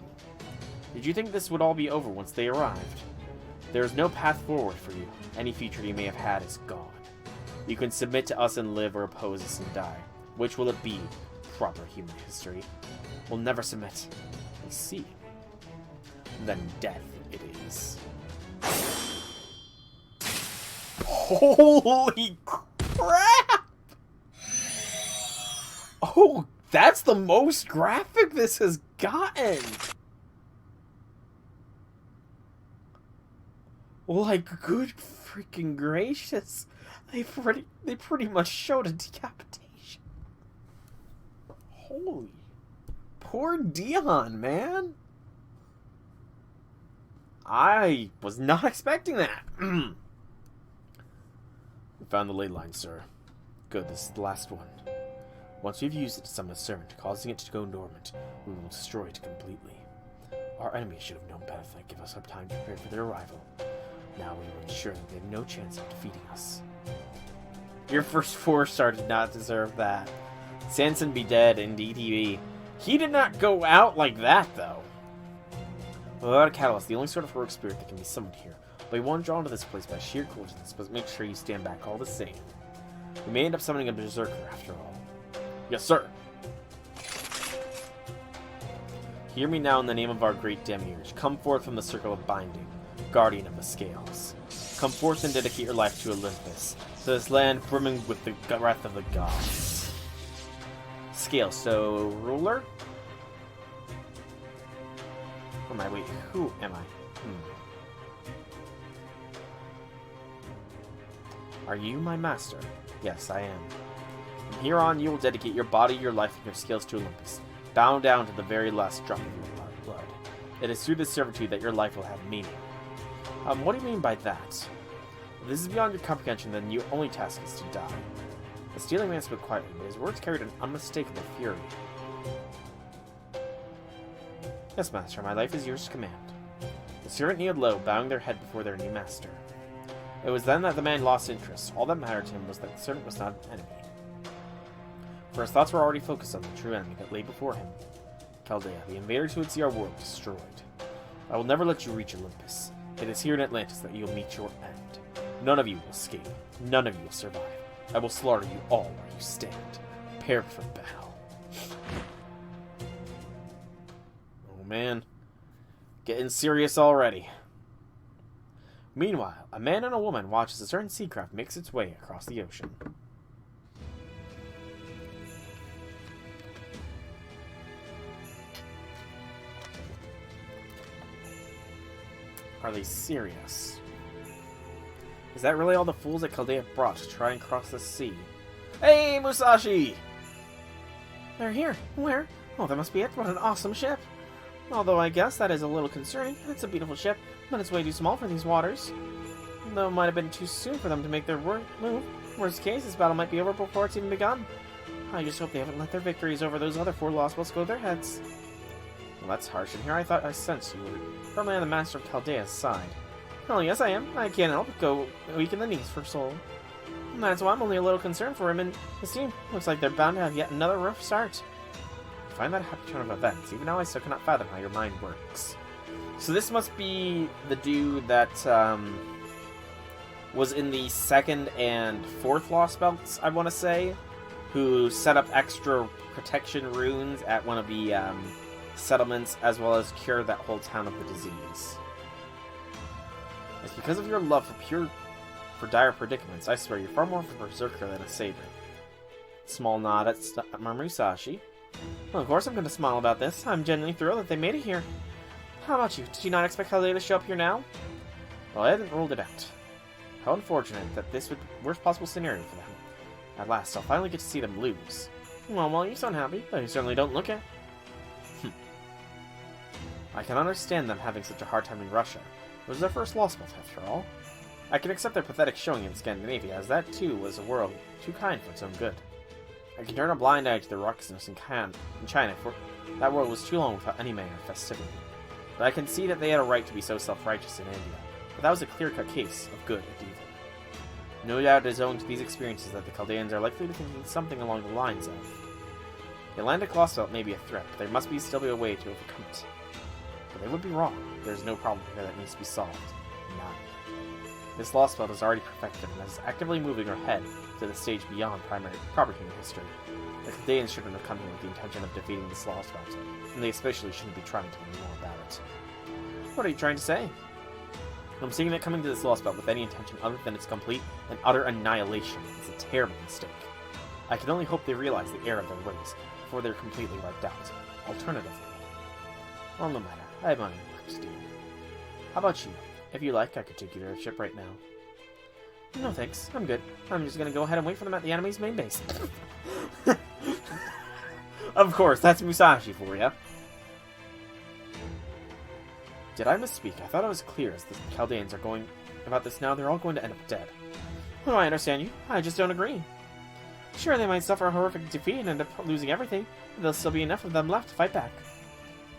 Did you think this would all be over once they arrived? There is no path forward for you. Any future you may have had is gone. You can submit to us and live, or oppose us and die. Which will it be? Proper human history. We'll never submit. We see. Then death it is. Holy crap! Oh, that's the most graphic this has gotten! Like, good freaking gracious. They pretty much showed a decapitation. Holy. Poor Dion, man. I was not expecting that. We found the ley line, sir. Good, this is the last one. Once we've used it to summon a servant, causing it to go dormant, we will destroy it completely. Our enemies should have known better than to give us time to prepare for their arrival. Now we will ensure that they have no chance of defeating us. Your first 4-star did not deserve that. Sanson be dead, indeed he be. He did not go out like that, though. Without a catalyst, the only sort of heroic spirit that can be summoned here will be one drawn to this place by sheer coincidence, but make sure you stand back all the same. We may end up summoning a berserker after all. Yes, sir. Hear me now in the name of our great demiurge. Come forth from the circle of binding, guardian of the scales. Come forth and dedicate your life to Olympus, to this land brimming with the wrath of the gods. Scale, so ruler? Who am I? Wait, who am I? Are you my master? Yes, I am. From here on, you will dedicate your body, your life, and your skills to Olympus, bound down to the very last drop of your blood. It is through this servitude that your life will have meaning. What do you mean by that? If this is beyond your comprehension, then your only task is to die. The stealing man spoke quietly, but his words carried an unmistakable fury. Yes, master, my life is yours to command. The servant kneeled low, bowing their head before their new master. It was then that the man lost interest. All that mattered to him was that the servant was not an enemy. For his thoughts were already focused on the true enemy that lay before him. Chaldea, the invaders who would see our world destroyed. I will never let you reach Olympus. It is here in Atlantis that you will meet your end. None of you will escape. None of you will survive. I will slaughter you all where you stand. Prepare for battle. Oh man. Getting serious already. Meanwhile, a man and a woman watch as a certain seacraft makes its way across the ocean. Are they serious? Is that really all the fools that Chaldea brought to try and cross the sea? Hey, Musashi! They're here. Where? Oh, that must be it. What an awesome ship. Although I guess that is a little concerning. It's a beautiful ship, but it's way too small for these waters. Though it might have been too soon for them to make their move. Worst case, this battle might be over before it's even begun. I just hope they haven't let their victories over those other 4 Lostbelts go to their heads. Well, that's harsh. And here I thought I sensed you were firmly on the Master of Chaldea's side. Well, yes, I am. I can't help but go weak in the knees for soul. And that's why I'm only a little concerned for him and his team. Looks like they're bound to have yet another rough start. I find that a happy turn of events. Even now, I still cannot fathom how your mind works. So this must be the dude that was in the 2nd and 4th Lostbelts, I want to say, who set up extra protection runes at one of the settlements, as well as cured that whole town of the disease. It's because of your love for dire predicaments. I swear, you're far more of a berserker than a saber. Small nod at Musashi. Well, of course I'm going to smile about this. I'm genuinely thrilled that they made it here. How about you? Did you not expect Chaldea to show up here now? Well, I hadn't ruled it out. How unfortunate that this would be the worst possible scenario for them. At last, I'll finally get to see them lose. Well, you sound happy, but you certainly don't look it. I can understand them having such a hard time in Russia. It was their first Lostbelt, after all. I can accept their pathetic showing in Scandinavia, as that too was a world too kind for its own good. I can turn a blind eye to the raucousness in China, for that world was too long without any manner of festivity. But I can see that they had a right to be so self-righteous in India, but that was a clear-cut case of good and evil. No doubt it is owing to these experiences that the Chaldeans are likely to be thinking something along the lines of, the Atlantic Lostbelt may be a threat, but there must still be a way to overcome it. But they would be wrong. There's no problem here that needs to be solved. None. This Lostbelt is already perfected and is actively moving ahead to the stage beyond primary proper human history. The Chaldeans shouldn't have come here with the intention of defeating this Lostbelt, and they especially shouldn't be trying to learn more about it. What are you trying to say? I'm saying that coming to this Lostbelt with any intention other than its complete and utter annihilation is a terrible mistake. I can only hope they realize the error of their ways before they're completely wiped out. Alternatively, well, no matter. I have my own work to do. How about you? If you like, I could take you to their ship right now. No thanks, I'm good. I'm just gonna go ahead and wait for them at the enemy's main base. Of course, that's Musashi for you. Did I misspeak? I thought it was clear as the Chaldeans are going about this now, they're all going to end up dead. Oh, I understand you. I just don't agree. Sure, they might suffer a horrific defeat and end up losing everything, but there'll still be enough of them left to fight back.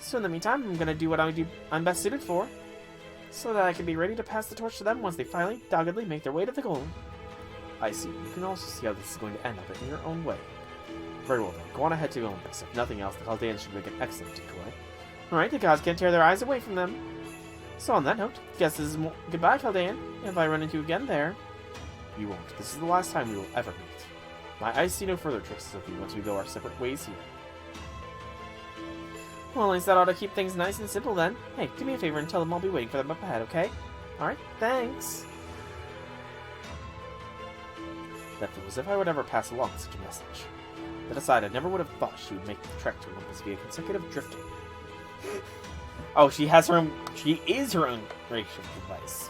So in the meantime, I'm gonna do what I'm best suited for, so that I can be ready to pass the torch to them once they finally, doggedly make their way to the goal. I see. You can also see how this is going to end up in your own way. Very well then, go on ahead to Olympus. If nothing else, the Chaldeans should make an excellent decoy. Alright, the gods can't tear their eyes away from them. So on that note, guess this is goodbye, Chaldean. If I run into you again there. You won't. This is the last time we will ever meet. My eyes see no further traces of you once we go our separate ways here. Well, at least that ought to keep things nice and simple then. Hey, do me a favor and tell them I'll be waiting for them up ahead, okay? Alright, thanks. That feels as if I would ever pass along such a message. That aside, I never would have thought she would make the trek to Olympus via consecutive drifting. Oh, she is her own racial device.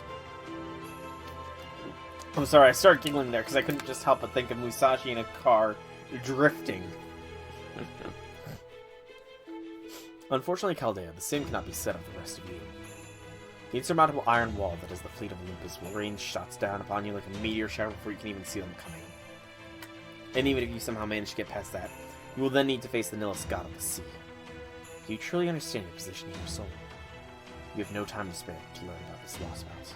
I'm sorry, I started giggling there because I couldn't just help but think of Musashi in a car drifting. Unfortunately, Chaldea, the same cannot be said of the rest of you. The insurmountable iron wall that is the fleet of Olympus will rain shots down upon you like a meteor shower before you can even see them coming. And even if you somehow manage to get past that, you will then need to face the Nihilist god of the sea. Do you truly understand your position in your soul? You have no time to spare to learn about this Lostbelt.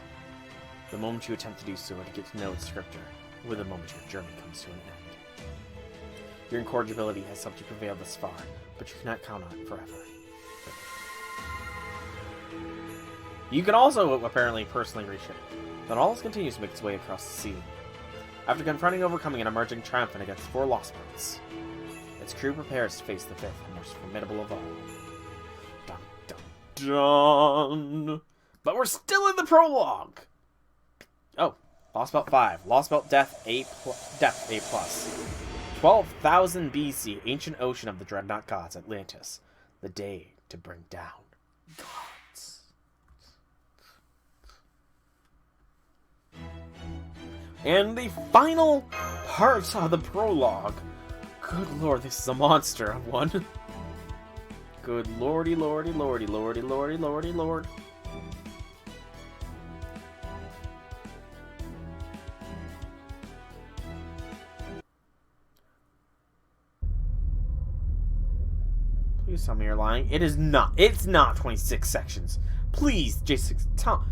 The moment you attempt to do so or to get to know its scripter, will be the moment your journey comes to an end. Your incorrigibility has helped you prevail thus far, but you cannot count on it forever. You can also apparently personally reach it. Then Aulus continues to make its way across the sea. After confronting, overcoming, and emerging triumphant against 4 Lostbelts, its crew prepares to face the 5th and most formidable of all. Dun, dun, dun. But we're still in the prologue! Oh, Lostbelt 5. Lostbelt Death A+. 12,000 BC, ancient ocean of the Dreadnaught gods, Atlantis. The day to bring down gods. And the final part of the prologue. Good lord, this is a monster of one. Good lordy, lordy, lordy, lordy, lordy, lordy, lord. Please tell me you're lying. It is not. It's not 26 sections. Please, J6, tell...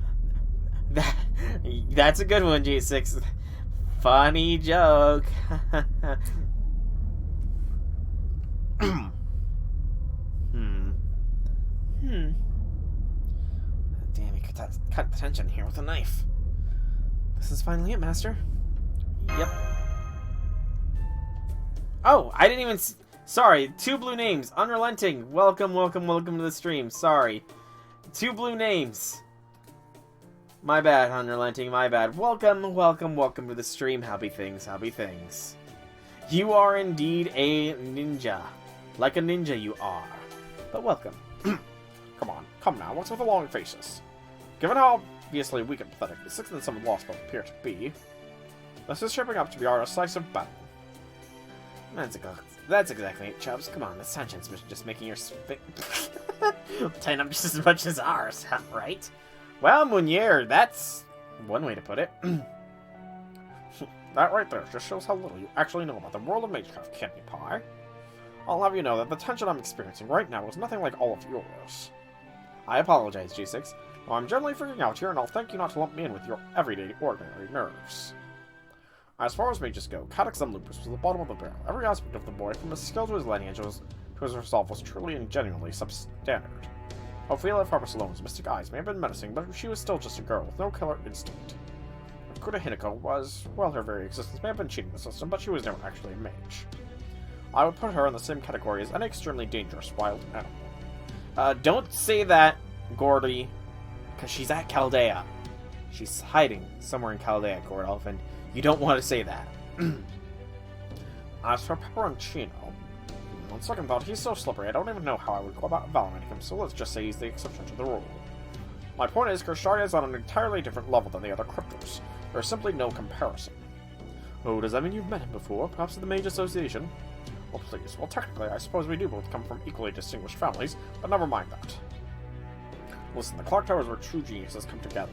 That's a good one, J6. Funny joke. Damn, you cut the tension here with a knife. This is finally it, Master. Yep. Oh, I didn't even... Sorry, 2 blue names. Unrelenting. Welcome, welcome, welcome to the stream. Sorry. 2 blue names. My bad, Unrelenting, my bad. Welcome, welcome, welcome to the stream. Happy things, happy things. You are indeed a ninja. Like a ninja you are. But welcome. Come on, come now, what's with the long faces? Given how obviously weak and pathetic the 6th and 7th Lostbelt appear to be, this is shaping up to be our decisive battle. That's exactly it, Chubbs. Come on, this tension's just making your tighten up just as much as ours, right? Well, Munier, that's one way to put it. That right there just shows how little you actually know about the world of Magecraft, Candy Pie. I'll have you know that the tension I'm experiencing right now is nothing like all of yours. I apologize, G6. Well, I'm generally freaking out here, and I'll thank you not to lump me in with your everyday, ordinary nerves. As far as mages go, Cataclysm Lupus was the bottom of the barrel. Every aspect of the boy, from his skill to his lineage to his resolve, was truly and genuinely substandard. Ophelia Farpasalone's mystic eyes may have been menacing, but she was still just a girl with no killer instinct. Kuda Hinako was, well, her very existence may have been cheating the system, but she was never actually a mage. I would put her in the same category as any extremely dangerous wild animal. Don't say that, Gordy, because she's at Chaldea. She's hiding somewhere in Chaldea, Gordolf, and you don't want to say that. As for Peperoncino, on second thought, he's so slippery I don't even know how I would go about evaluating him, so let's just say he's the exception to the rule. My point is, Kersharia is on an entirely different level than the other Crypters. There's simply no comparison. Oh, does that mean you've met him before? Perhaps at the Mage Association? Well, please. Well, technically, I suppose we do both come from equally distinguished families, but never mind that. Listen, the clock towers where true geniuses come together.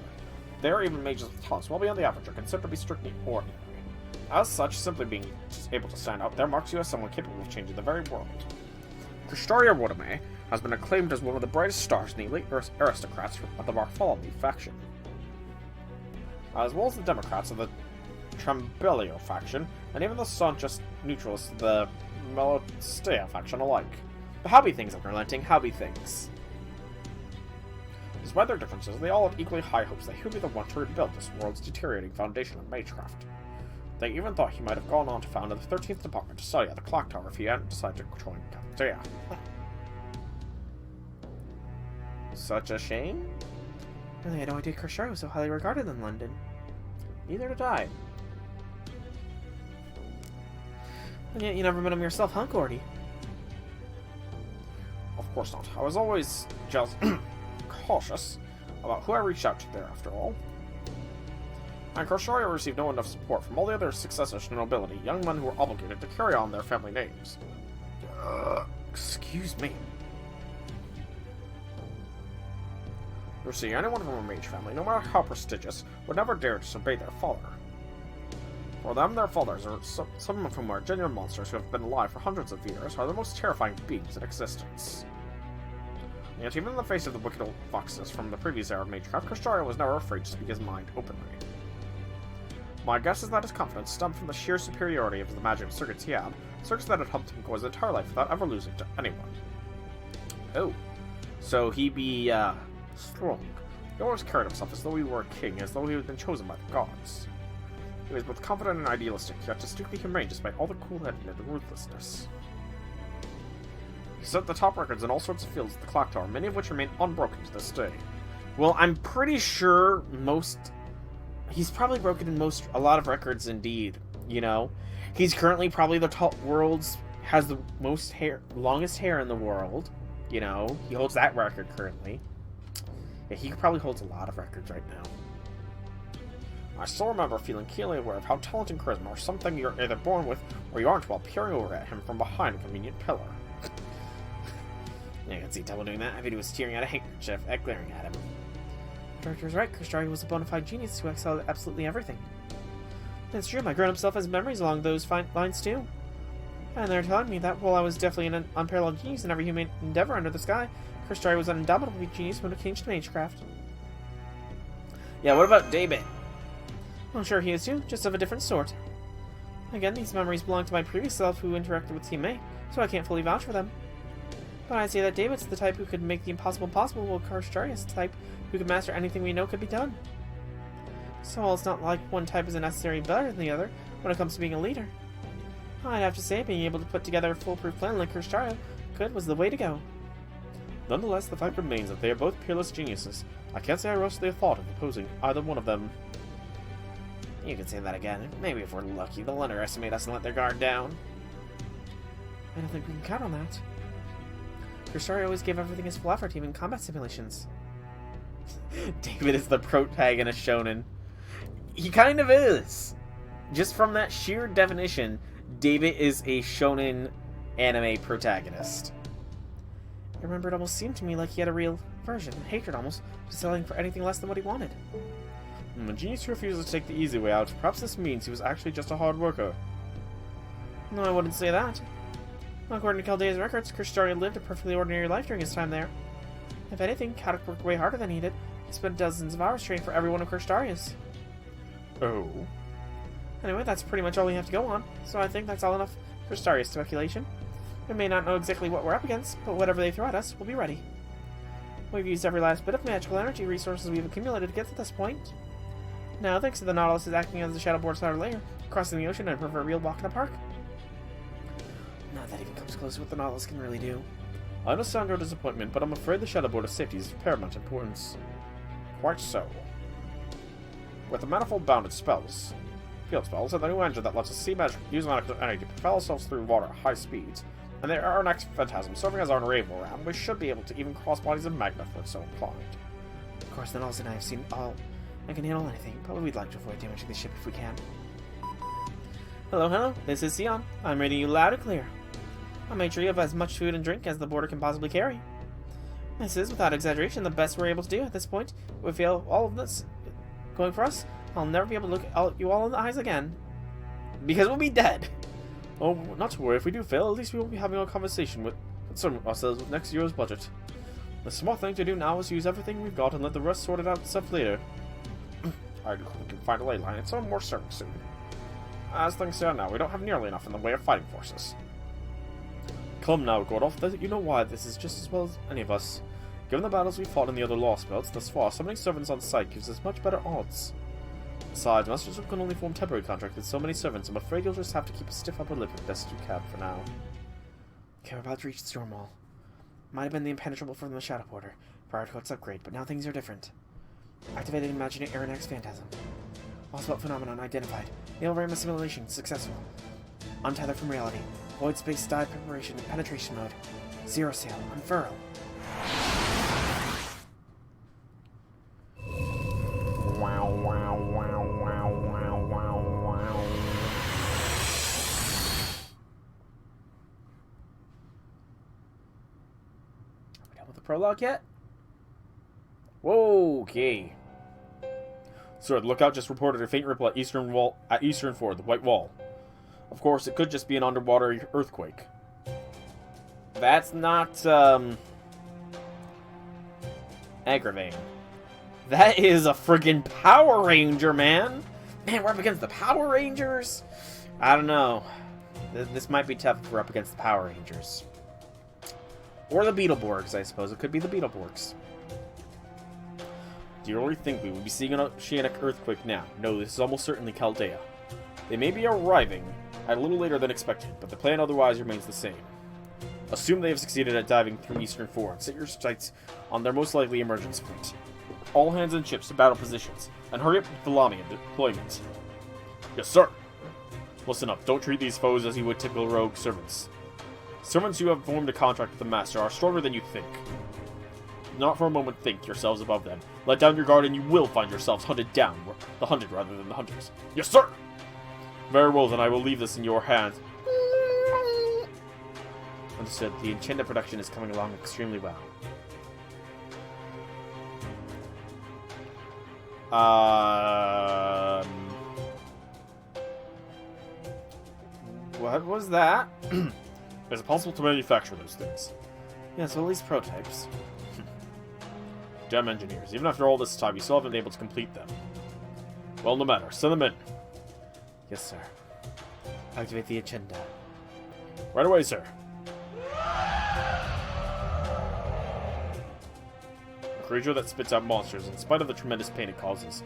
They are even mages with talents well beyond the average are considered to be strictly ordinary. As such, simply being able to stand out there marks you as someone capable of changing the very world. Kristaria Rodame has been acclaimed as one of the brightest stars in the elite aristocrats of the Bartholomew faction, as well as the Democrats of the Trambellio faction, and even the staunchest neutralists of the Melostea faction alike. But how be things, Unrelenting? How be things? Despite their differences, they all have equally high hopes that he would be the one to rebuild this world's deteriorating foundation of magecraft. They even thought he might have gone on to found the 13th Department to study at the clock tower if he hadn't decided to join Chaldea. Such a shame? Really, I had no idea Kershaw was so highly regarded in London. Neither did I. And yet you never met him yourself, huh, Gordy? Of course not. I was always just cautious about who I reached out to there, after all. And Crusharia received no enough support from all the other successors to nobility, young men who were obligated to carry on their family names. Excuse me. You see, anyone from a mage family, no matter how prestigious, would never dare disobey their father. For them, their fathers, are some of whom are genuine monsters who have been alive for hundreds of years, are the most terrifying beings in existence. Yet even in the face of the wicked old foxes from the previous era of magecraft, Crusharia was never afraid to speak his mind openly. My guess is that his confidence stemmed from the sheer superiority of the magic circuits he had, circuits that had helped him go his entire life without ever losing to anyone. Oh. So he be, strong. He always carried himself as though he were a king, as though he had been chosen by the gods. He was both confident and idealistic, yet distinctly humane despite all the cool-headedness and ruthlessness. He set the top records in all sorts of fields at the clock tower, many of which remain unbroken to this day. Well, I'm pretty sure he's probably broken in a lot of records indeed, you know? He's currently probably has the longest hair in the world, you know? He holds that record currently. Yeah, he probably holds a lot of records right now. I still remember feeling keenly aware of how talent and charisma are something you're either born with or you aren't while peering over at him from behind a convenient pillar. Yeah, I can see Double doing that. I bet he was tearing out a handkerchief at glaring at him. The director was right. Crusharia was a bona fide genius who excelled at absolutely everything. That's true. My grown-up self has memories along those fine lines too. And they're telling me that while I was definitely an unparalleled genius in every human endeavor under the sky, Crusharia was an indomitable genius when it came to magecraft. Yeah, what about David? Well, sure he is too, just of a different sort. Again, these memories belong to my previous self who interacted with Team A, so I can't fully vouch for them. But I'd say that David's the type who could make the impossible possible, while Crusaria's the type who could master anything we know could be done. So while it's not like one type is necessarily better than the other when it comes to being a leader, I'd have to say being able to put together a foolproof plan like Crypters could was the way to go. Nonetheless, the fact remains that they are both peerless geniuses. I can't say I rushed the thought of opposing either one of them. You can say that again. Maybe if we're lucky, they'll underestimate us and let their guard down. I don't think we can count on that. Crusharia always gave everything his full effort, even combat simulations. David is the protagonist shonen. He kind of is. Just from that sheer definition, David is a shonen anime protagonist. I remember it almost seemed to me like he had a real aversion, hatred almost, to selling for anything less than what he wanted. A genius who refuses to take the easy way out. Perhaps this means he was actually just a hard worker. No, I wouldn't say that. According to Caldea's records, Crusharia lived a perfectly ordinary life during his time there. If anything, Kadok worked way harder than he did. He spent dozens of hours training for every one of Crushtaria's. Oh. Anyway, that's pretty much all we have to go on, so I think that's all enough Crushtaria's speculation. We may not know exactly what we're up against, but whatever they throw at us, we'll be ready. We've used every last bit of magical energy resources we've accumulated to get to this point. Now, thanks to the Nautilus is acting as the Shadowboard's outer layer, crossing the ocean and prefer a real walk in the park. Not that even comes close to what the Nautilus can really do. I understand your disappointment, but I'm afraid the Shadowboard of safety is of paramount importance. Quite so. With the manifold bounded spells, field spells, and the new engine that lets us use magical energy to propel ourselves through water at high speeds, and there are next phantasm serving as our naval ram, we should be able to even cross bodies of magma if so inclined. Of course, the Nautilus and I have seen all and can handle anything, but we'd like to avoid damaging the ship if we can. Hello, this is Sion. I'm reading you loud and clear. I'll make sure you have as much food and drink as the border can possibly carry. This is, without exaggeration, the best we're able to do at this point. If we fail all of this going for us, I'll never be able to look you all in the eyes again. Because we'll be dead. Oh, not to worry, if we do fail, at least we won't be having a conversation with ourselves with next year's budget. The smart thing to do now is use everything we've got and let the rest sort it out itself later. I hope we can find a ley line and some more serving soon. As things stand now, we don't have nearly enough in the way of fighting forces. Come now, Gordolf, you know why this is just as well as any of us. Given the battles we fought in the other Lostbelts thus far, summoning servants on site gives us much better odds. Besides, Masters can only form temporary contracts with so many servants. I'm afraid you'll just have to keep a stiff upper lip as best you can for now. Okay, we're about to reach the storm wall. Might have been the impenetrable from the Shadow Border prior to its upgrade, but now things are different. Activated imaginary Aeronax Phantasm. Lostbelt phenomenon identified. Nail ram assimilation successful. Untethered from reality. Void space dive preparation and penetration mode. Zero sail. Unfurl. Wow, wow, wow, wow. the prologue yet? Whoa, okay. Sir, the lookout just reported a faint ripple at Eastern Ford, the White Wall. Of course, it could just be an underwater earthquake. That's not, aggravating. That is a friggin' Power Ranger, man! Man, we're up against the Power Rangers? I don't know. This might be tough if we're up against the Power Rangers. Or the Beetleborgs, I suppose. It could be the Beetleborgs. Do you really think we would be seeing an oceanic earthquake now? No, this is almost certainly Chaldea. They may be arriving a little later than expected, but the plan otherwise remains the same. Assume they have succeeded at diving through Eastern Ford, and set your sights on their most likely emergence point. All hands and ships to battle positions, and hurry up with the Lamy and deployment. Yes, sir. Listen up, don't treat these foes as you would typical rogue servants. Servants who have formed a contract with the Master are stronger than you think. Do not for a moment think yourselves above them. Let down your guard and you will find yourselves hunted down, the hunted rather than the hunters. Yes, sir! Very well, then I will leave this in your hands. Understood. The enchanted production is coming along extremely well. What was that? Is it possible to manufacture those things? Yes, well, at least prototypes. Damn engineers. Even after all this time, you still haven't been able to complete them. Well, no matter. Send them in. Yes, sir. Activate the agenda. Right away, sir. A creature that spits out monsters in spite of the tremendous pain it causes.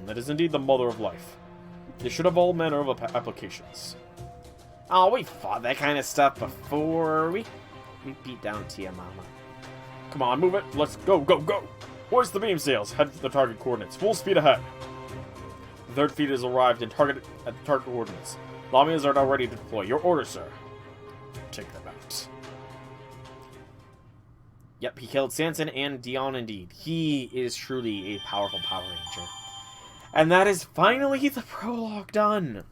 That is indeed the mother of life. They should have all manner of applications. Oh, we fought that kind of stuff before. We beat down Tia Mama. Come on, move it. Let's go, go, go. Hoist the beam sails. Head for the target coordinates. Full speed ahead. The third fleet has arrived and targeted at the target coordinates. Lamias are now ready to deploy. Your order, sir. Take them out. Yep, he killed Sanson and Dion indeed. He is truly a powerful Power Ranger. And that is finally the prologue done.